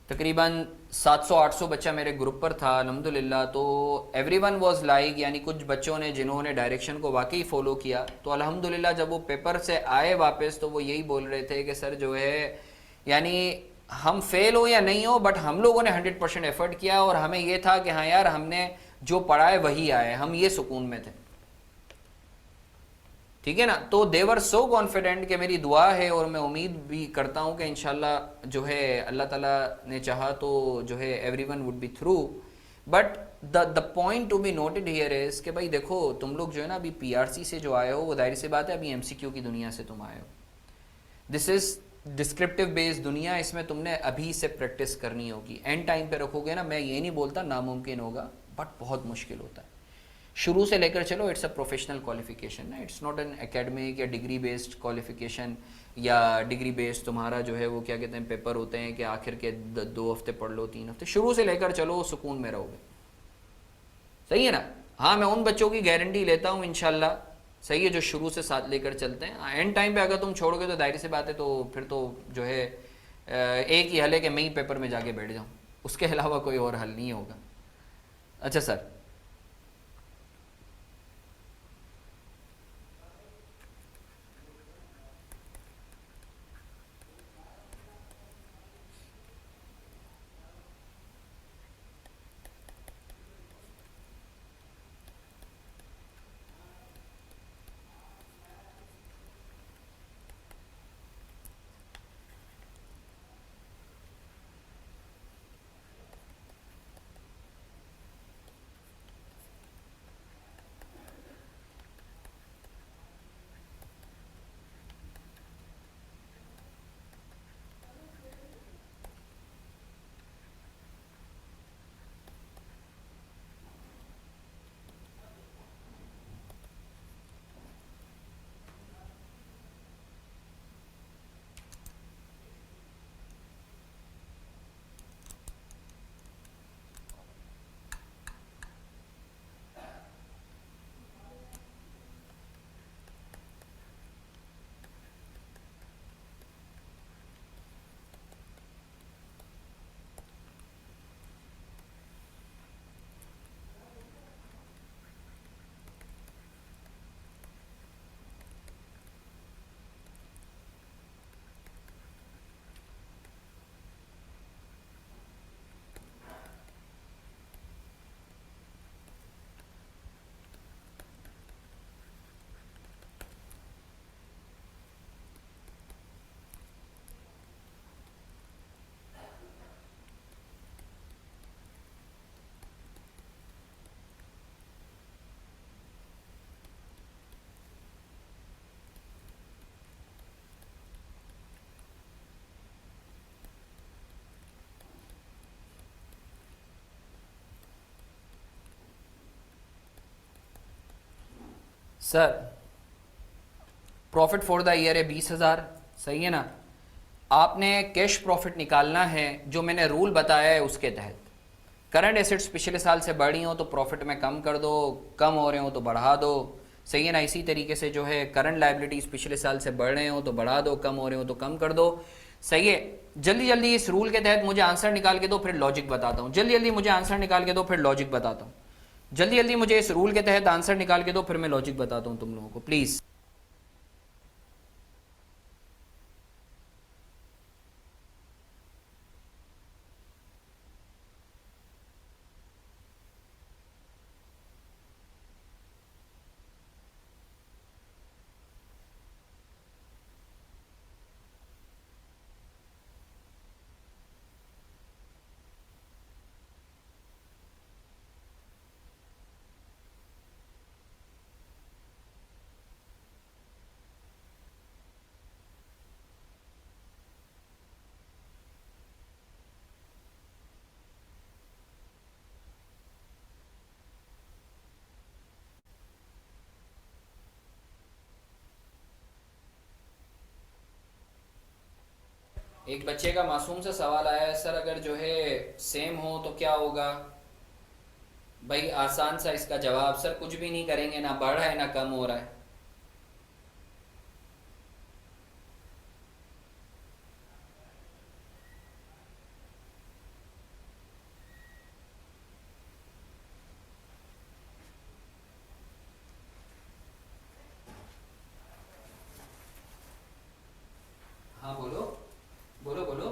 तकरीबन 700-800 बच्चा मेरे ग्रुप पर था अल्हम्दुलिल्लाह। तो एवरीवन वाज लाइक, यानी कुछ बच्चों ने जिन्होंने डायरेक्शन को वाकई फॉलो किया तो अल्हम्दुलिल्लाह जब वो पेपर से आए वापस तो वो यही बोल रहे थे कि सर जो है यानी हम फेल हो या नहीं हो बट हम लोगों ने 100% एफर्ट किया, और हमें ये था कि हाँ यार हमने जो पढ़ा है वही आया है, हम ये सुकून में थे। ठीक है ना। तो देवर सो कॉन्फिडेंट कि मेरी दुआ है और मैं उम्मीद भी करता हूँ कि इंशाल्लाह जो है अल्लाह ताला ने चाहा तो जो है everyone would be through. But the point to be noted here is कि भाई देखो तुम लोग जो है ना अभी पीआरसी से जो आए हो वो जाहिर सी बात है अभी एमसीक्यू की दुनिया से तुम आए हो। दिस इज डिस्क्रिप्टिव बेस्ड दुनिया, इसमें तुमने अभी से प्रैक्टिस करनी होगी। एंड टाइम पे रखोगे ना, मैं ये नहीं बोलता नामुमकिन होगा, बट बहुत मुश्किल होता है। शुरू से लेकर चलो, इट्स अ प्रोफेशनल क्वालिफिकेशन ना, इट्स नॉट एन एकेडमिक या डिग्री बेस्ड क्वालिफिकेशन या डिग्री बेस्ड तुम्हारा जो है वो क्या कहते हैं पेपर होते हैं कि आखिर के 2 हफ्ते पढ़ लो 3 हफ्ते। शुरू से लेकर चलो, सुकून में रहोगे। सही है ना। हाँ, मैं उन बच्चों की गारंटी लेता हूँ इंशाल्लाह, सही है, जो शुरू से साथ लेकर चलते हैं। एंड टाइम पे अगर तुम छोड़ोगे तो जाहिर सी बात है तो फिर तो जो है एक ही हल है कि मैं ही पेपर में जाके बैठ जाऊँ, उसके अलावा कोई और हल नहीं होगा। अच्छा sir. Sir profit for the year है 20,000, सही है ना। आपने कैश प्रॉफिट निकालना है जो मैंने रूल बताया है उसके तहत। करंट एसेट्स पिछले साल से बढ़ी हो तो प्रॉफिट में कम कर दो, कम हो रहे हो तो बढ़ा दो, सही है ना। इसी तरीके से जो है करंट लाइबिलिटीज़ पिछले साल से बढ़ रहे हो तो बढ़ा दो, कम हो रहे हो तो कम कर दो, सही है। जल्दी जल्दी इस रूल के तहत मुझे आंसर निकाल के दो, फिर लॉजिक बताता हूँ। जल्दी जल्दी मुझे आंसर निकाल के दो, फिर लॉजिक बताता हूँ। जल्दी जल्दी मुझे इस रूल के तहत आंसर निकाल के दो, फिर मैं लॉजिक बताता हूँ तुम लोगों को, प्लीज़। एक बच्चे का मासूम सा सवाल आया है, सर अगर जो है सेम हो तो क्या होगा। भाई आसान सा इसका जवाब, सर कुछ भी नहीं करेंगे, ना बढ़ रहा है ना कम हो रहा है। हाँ बोलो, बोलो बोलो।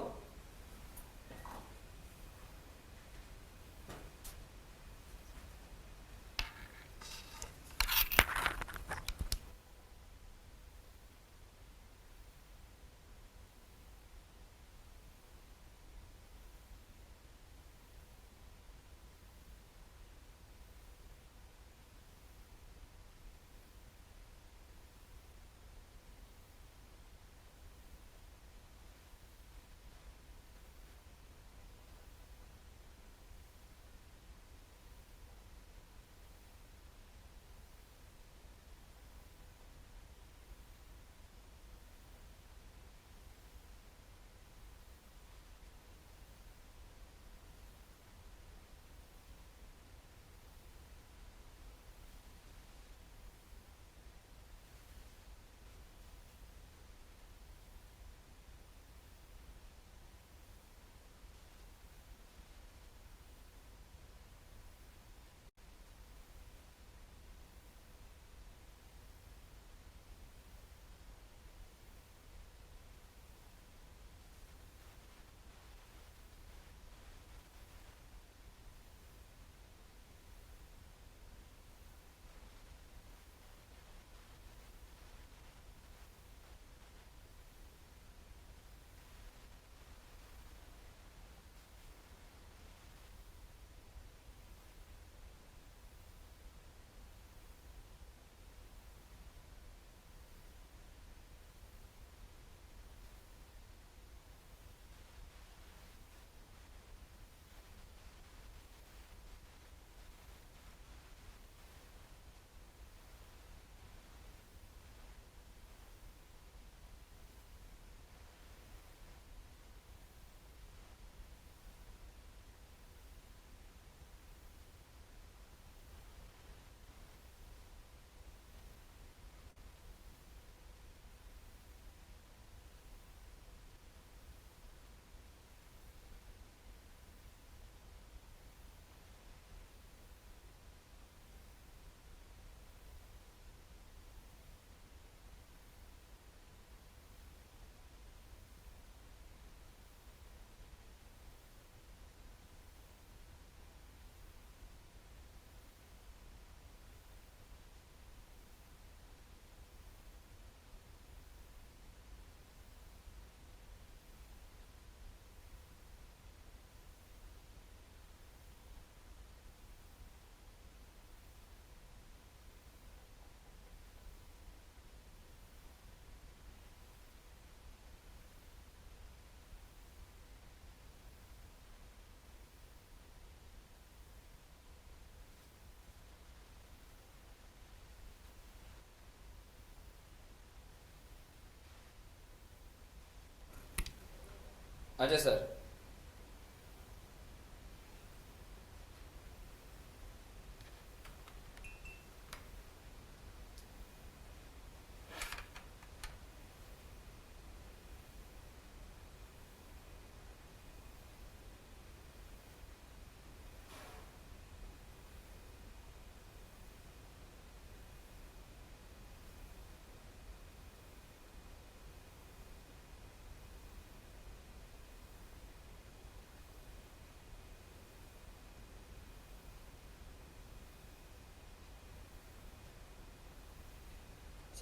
अच्छा सर,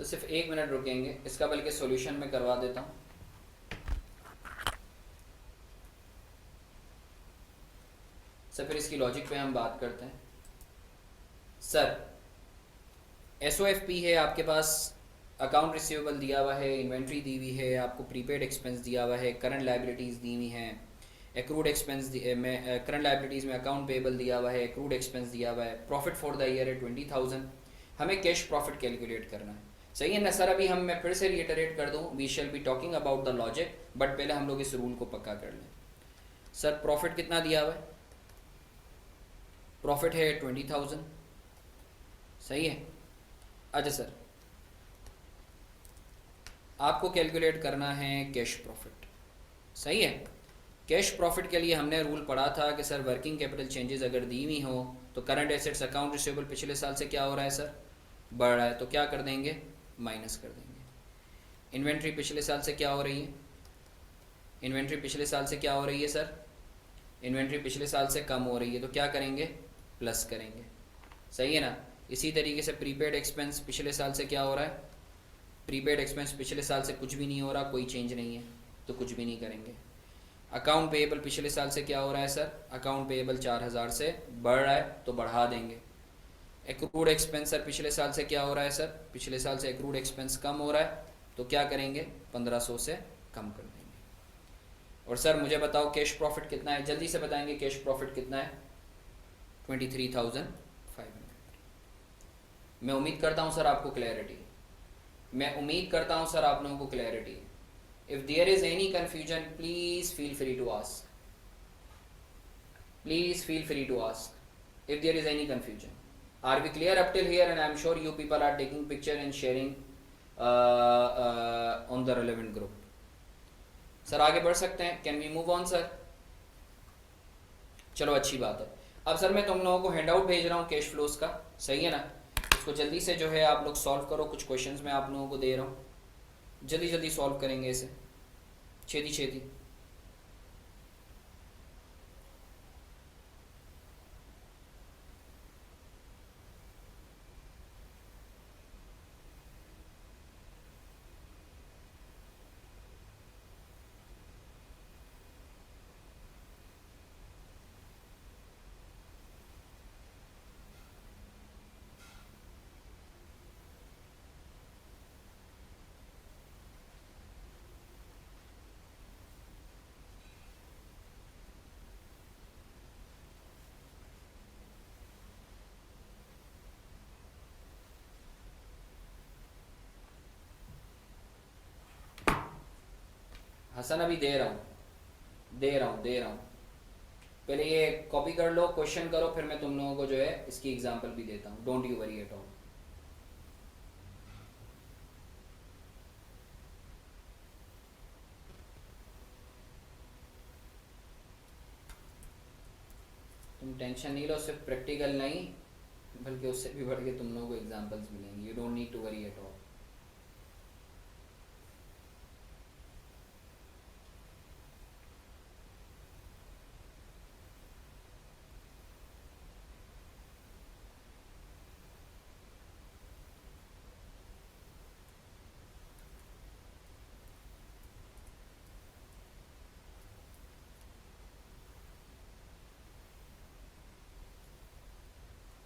सिर्फ 1 मिनट रुकेंगे, इसका बल्कि सॉल्यूशन में करवा देता हूँ। सर फिर इसकी लॉजिक पे हम बात करते हैं। सर SOFP है आपके पास, अकाउंट रिसीवेबल दिया हुआ है, इन्वेंट्री दी हुई है, आपको प्रीपेड एक्सपेंस दिया हुआ है, करंट लाइबिलिटीज़ दी हुई हैं, एक्रूड एक्सपेंस में करंट लाइबिलिटीज़ में अकाउंट पेबल दिया हुआ है, एक्रूड एक्सपेंस दिया हुआ है, प्रॉफिट फॉर द ईयर है 20,000। हमें कैश प्रॉफिट कैलकुलेट करना है, सही है ना सर? अभी मैं फिर से रिटरेट कर दूँ, we shall be talking about the logic, but पहले हम लोग इस रूल को पक्का कर लें। सर प्रॉफिट कितना दिया हुआ है? प्रॉफिट है 20,000, सही है। अच्छा सर, आपको कैलकुलेट करना है कैश प्रॉफिट, सही है। कैश प्रॉफिट के लिए हमने रूल पढ़ा था कि सर वर्किंग कैपिटल चेंजेस अगर दी हुई हो तो करंट एसेट्स अकाउंट रिसीवेबल पिछले साल से क्या हो रहा है सर? बढ़ रहा है, तो क्या कर देंगे? माइनस कर देंगे। इन्वेंट्री पिछले साल से क्या हो रही है? इन्वेंट्री पिछले साल से क्या हो रही है सर? इन्वेंट्री पिछले साल से कम हो रही है, तो क्या करेंगे? प्लस करेंगे, सही है ना। इसी तरीके से प्रीपेड एक्सपेंस पिछले साल से क्या हो रहा है? प्रीपेड एक्सपेंस पिछले साल से कुछ भी नहीं हो रहा, कोई चेंज नहीं है, तो कुछ भी नहीं करेंगे। अकाउंट पेएबल पिछले साल से क्या हो रहा है सर? अकाउंट पेएबल 4,000 से बढ़ रहा है, तो बढ़ा देंगे। एक्रूड एक्सपेंस सर पिछले साल से क्या हो रहा है सर? पिछले साल से एक्रूड एक्सपेंस कम हो रहा है, तो क्या करेंगे? 1,500 से कम कर देंगे। और सर मुझे बताओ कैश प्रॉफिट कितना है? जल्दी से बताएंगे कैश प्रॉफिट कितना है? 23,500। मैं उम्मीद करता हूँ सर आपको क्लैरिटी, मैं उम्मीद करता हूँ सर आप लोगों को clarity. If there is any confusion please feel free to ask, please feel free to ask if there is any confusion. Are we clear up till here? And I'm sure you people are taking picture and sharing on the relevant group. Sir आगे बढ़ सकते हैं, can we move on sir? चलो अच्छी बात है। अब sir मैं तुम लोगों को हैंड आउट भेज रहा हूँ कैश फ्लोज का, सही है ना। इसको जल्दी से जो है आप लोग सॉल्व करो, कुछ क्वेश्चंस मैं आप लोगों को दे रहा हूँ, जल्दी जल्दी सॉल्व करेंगे इसे, छेती छेती। हसन अभी दे रहा हूँ, दे रहा हूँ। पहले ये कॉपी कर लो, क्वेश्चन करो, फिर मैं तुम लोगों को जो है इसकी एग्जांपल भी देता हूँ, don't you worry at all. तुम टेंशन नहीं लो, सिर्फ प्रैक्टिकल नहीं बल्कि उससे भी बढ़ के तुम लोगों को एग्जांपल्स मिलेंगे, you don't need to worry at all.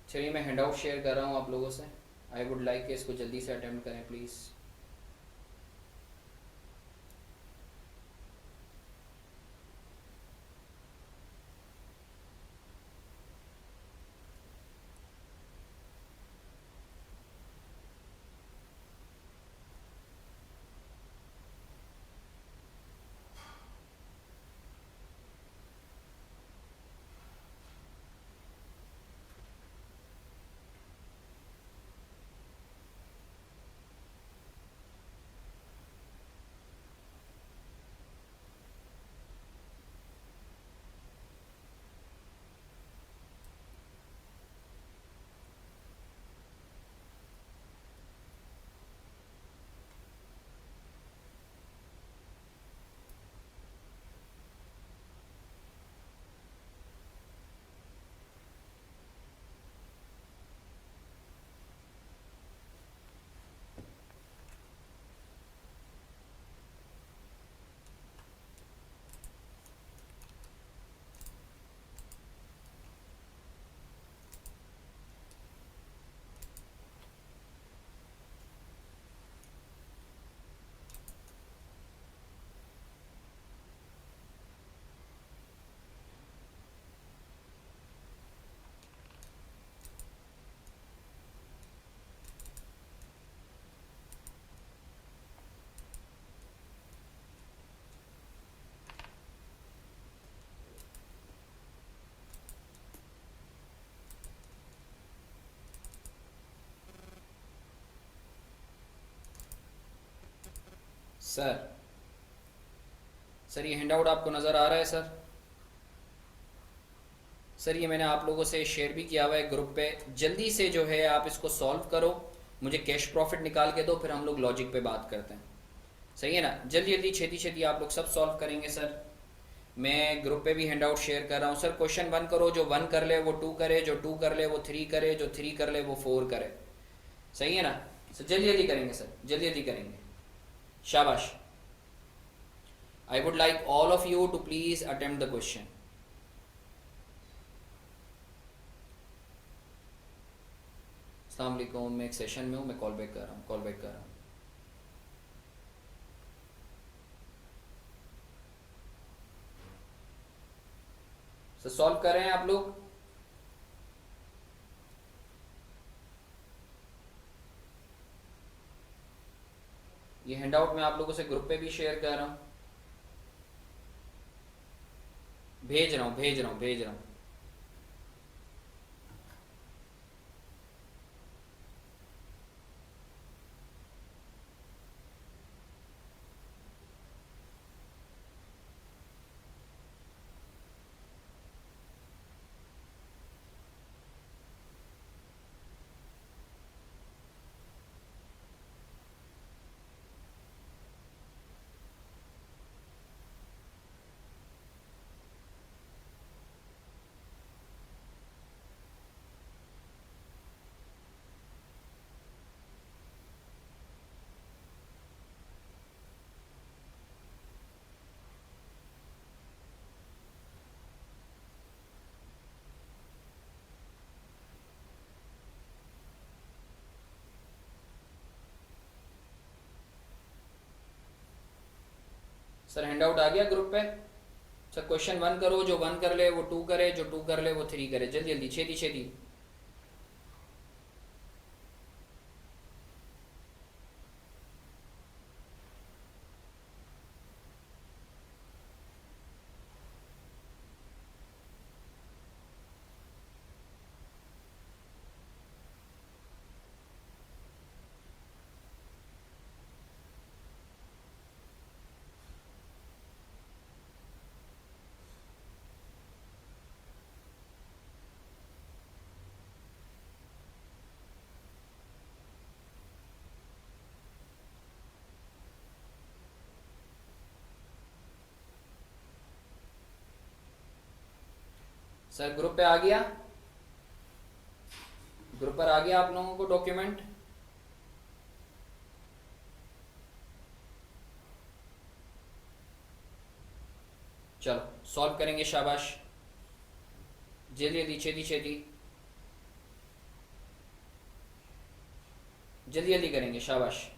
चलिए मैं हैंड आउट शेयर कर रहा हूँ आप लोगों से, आई वुड लाइक कि इसको जल्दी से अटेम्प्ट करें प्लीज़। सर सर ये हैंडआउट आपको नज़र आ रहा है सर? सर ये मैंने आप लोगों से शेयर भी किया हुआ है ग्रुप पे। जल्दी से जो है आप इसको सॉल्व करो, मुझे कैश प्रॉफिट निकाल के दो, फिर हम लोग लॉजिक पे बात करते हैं। सही है ना? जल्दी जल्दी छेती छेती आप लोग सब सॉल्व करेंगे सर। मैं ग्रुप पे भी हैंडआउट शेयर कर रहा हूँ सर। क्वेश्चन 1 करो, जो 1 कर ले वो 2 करे, जो 2 कर ले वो 3 करे, जो 3 कर ले वो 4 करे। सही है ना? सर जल्दी जल्दी करेंगे सर, जल्दी जल्दी करेंगे। शाबाश। I would like all of you to please attempt the question. अस्सलाम वालेकुम, मैं एक सेशन में हूँ, मैं कॉल बैक कर रहा हूँ, कॉल बैक कर रहा हूँ। सर सॉल्व कर रहे हैं आप लोग? ये हैंडआउट मैं आप लोगों से ग्रुप पे भी शेयर कर रहा हूँ, भेज रहा हूँ भेज रहा हूँ भेज रहा हूँ। सर हैंडआउट आ गया ग्रुप पे? सर क्वेश्चन 1 करो, जो 1 कर ले वो 2 करे, जो 2 कर ले वो 3 करे। जल्दी जल्दी छेती छेती। सर ग्रुप पे आ गया? ग्रुप पर आ गया आप लोगों को डॉक्यूमेंट? चलो सॉल्व करेंगे। शाबाश, जल्दी जल्दी छेती छेती, जल्दी जल्दी करेंगे। शाबाश।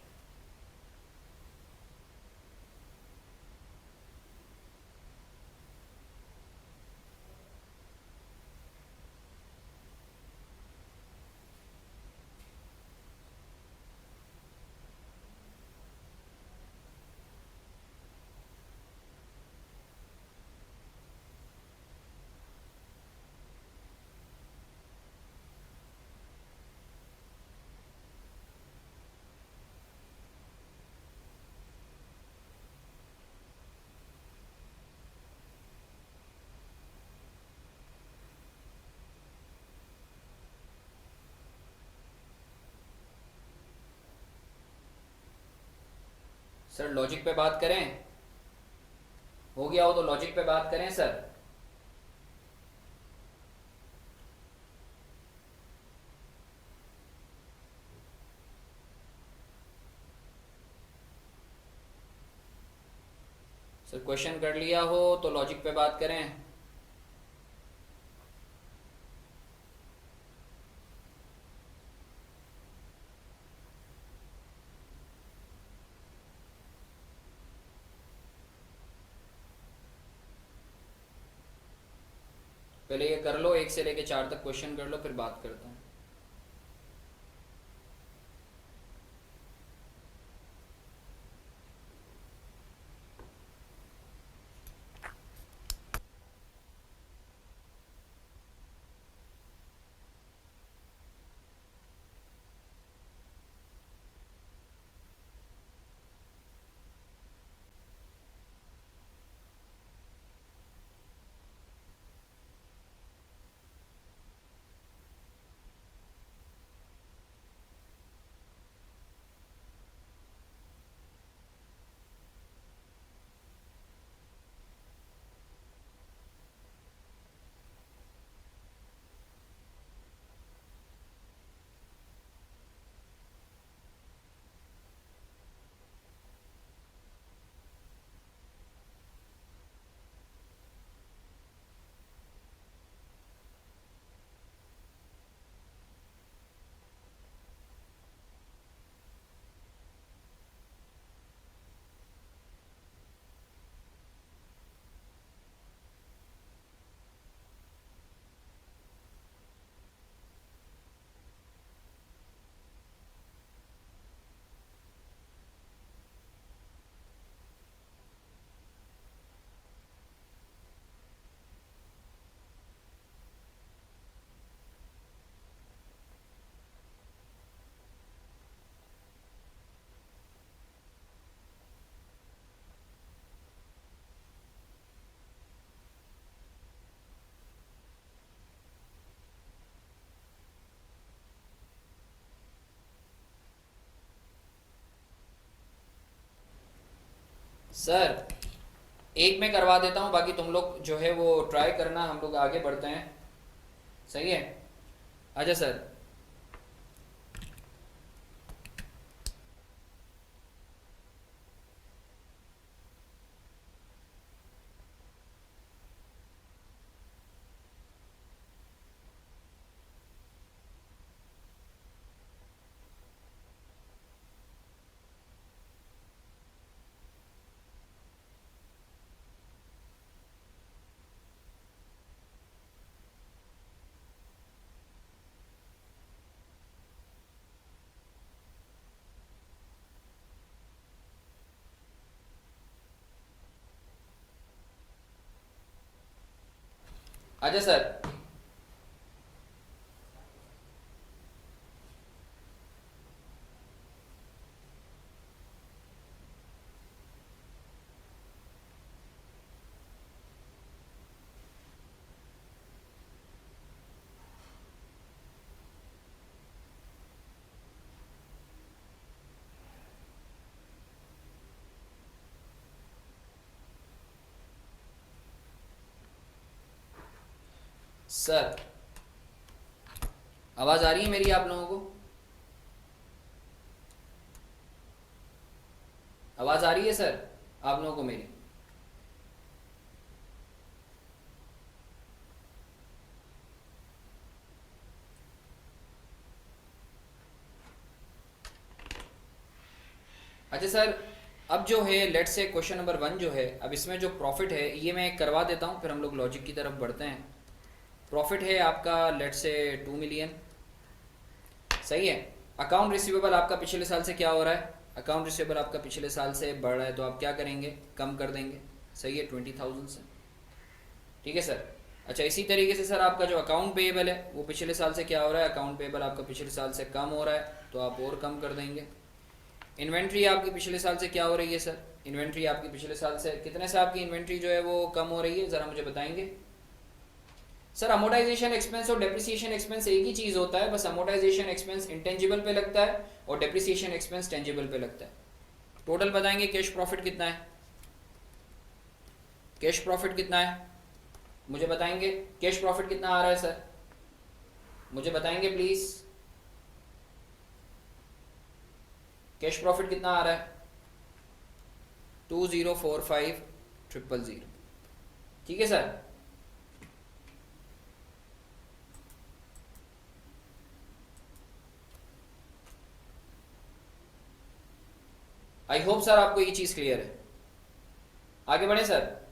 सर लॉजिक पे बात करें? हो गया हो तो लॉजिक पे बात करें सर। सर क्वेश्चन कर लिया हो तो लॉजिक पे बात करें। पहले ये कर लो, 1 से लेके 4 तक क्वेश्चन कर लो, फिर बात करते हैं। सर एक मैं करवा देता हूँ, बाकी तुम लोग जो है वो ट्राई करना, हम लोग आगे बढ़ते हैं। सही है, आजा सर। आजा सर। सर आवाज आ रही है मेरी आप लोगों को? आवाज आ रही है सर आप लोगों को मेरी? अच्छा सर, अब जो है लेट से क्वेश्चन नंबर 1 जो है, अब इसमें जो प्रॉफिट है ये मैं करवा देता हूँ, फिर हम लोग लॉजिक की तरफ बढ़ते हैं। प्रॉफिट है आपका लेट से 2 मिलियन। सही है। अकाउंट रिसीवेबल आपका पिछले साल से क्या हो रहा है? अकाउंट रिसीवेबल आपका पिछले साल से बढ़ रहा है, तो आप क्या करेंगे? कम कर देंगे। सही है, 20,000 से। ठीक है सर। अच्छा, इसी तरीके से सर आपका जो अकाउंट पेएबल है वो पिछले साल से क्या हो रहा है? अकाउंट पेएबल आपका पिछले साल से कम हो रहा है, तो आप और कम कर देंगे। इन्वेंट्री आपकी पिछले साल से क्या हो रही है सर? इन्वेंट्री आपकी पिछले साल से कितने से आपकी इन्वेंट्री जो है वो कम हो रही है, ज़रा मुझे बताएंगे सर? अमोटाइजेशन एक्सपेंस और डेप्रिसिएशन एक्सपेंस एक ही चीज़ होता है, बस अमोटाइजेशन एक्सपेंस इंटेंजिबल पे लगता है और डेप्रिसिएशन एक्सपेंस टेंजिबल पे लगता है। टोटल बताएंगे कैश प्रॉफिट कितना है? कैश प्रॉफिट कितना है मुझे बताएंगे? कैश प्रॉफिट कितना आ रहा है सर, मुझे बताएंगे प्लीज़? कैश प्रॉफिट कितना आ रहा है? 2045,000। ठीक है सर। आई होप सर आपको ये चीज क्लियर है। आगे बढ़े सर।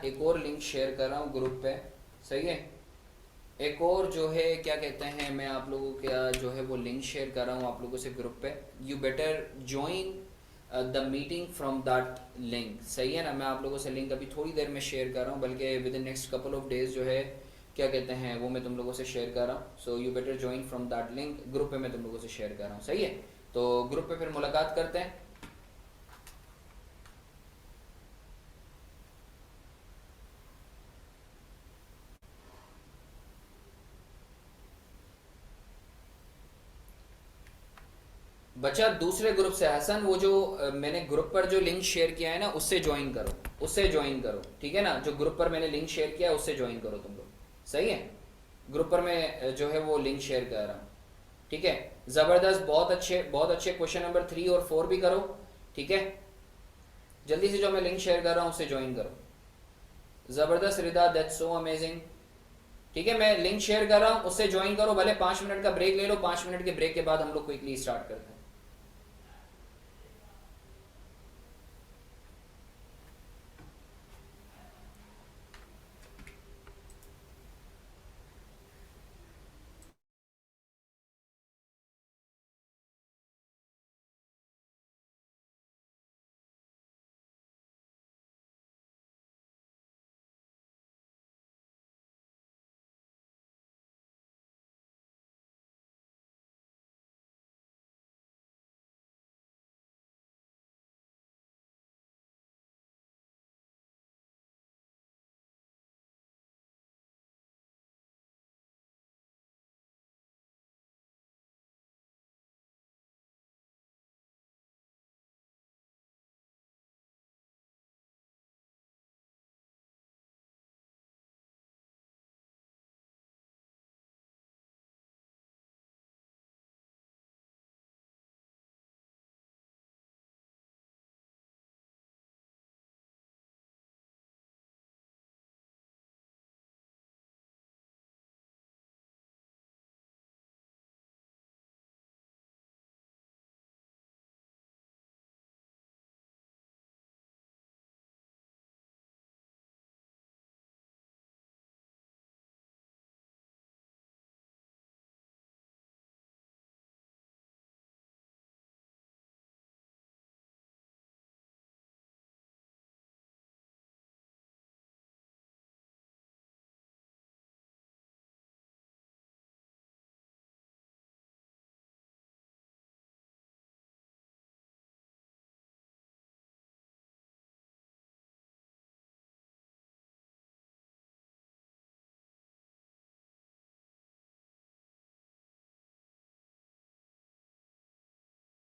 एक और लिंक शेयर कर रहा हूँ ग्रुप पे। सही है। एक और जो है क्या कहते हैं, मैं आप लोगों का जो है वो लिंक शेयर कर रहा हूँ आप लोगों से ग्रुप पे। You better join the meeting from that link. सही है ना? मैं आप लोगों से लिंक अभी थोड़ी देर में शेयर कर रहा हूँ, बल्कि with in next couple of days जो है क्या कहते हैं वो मैं तुम लोगों से शेयर कर रहा हूँ। So you better join from that link. Group पे मैं तुम लोगों से शेयर कर रहा हूँ। सही है, तो ग्रुप पे फिर मुलाकात करते हैं। बच्चा दूसरे ग्रुप से, हसन वो जो मैंने ग्रुप पर जो लिंक शेयर किया है ना उससे ज्वाइन करो, उससे ज्वाइन करो। ठीक है ना? जो ग्रुप पर मैंने लिंक शेयर किया है उससे ज्वाइन करो तुम लोग। सही है। ग्रुप पर मैं जो है वो लिंक शेयर कर रहा हूँ। ठीक है, जबरदस्त, बहुत अच्छे क्वेश्चन नंबर 3 और 4 भी करो। ठीक है, जल्दी से जो मैं लिंक शेयर कर रहा हूँ उससे ज्वाइन करो। जबरदस्त रिदा, दैट्स सो अमेजिंग। ठीक है, मैं लिंक शेयर कर रहा हूँ उससे ज्वाइन करो। भले 5 मिनट का ब्रेक ले लो, 5 मिनट के ब्रेक के बाद हम लोग क्विकली स्टार्ट करते हैं।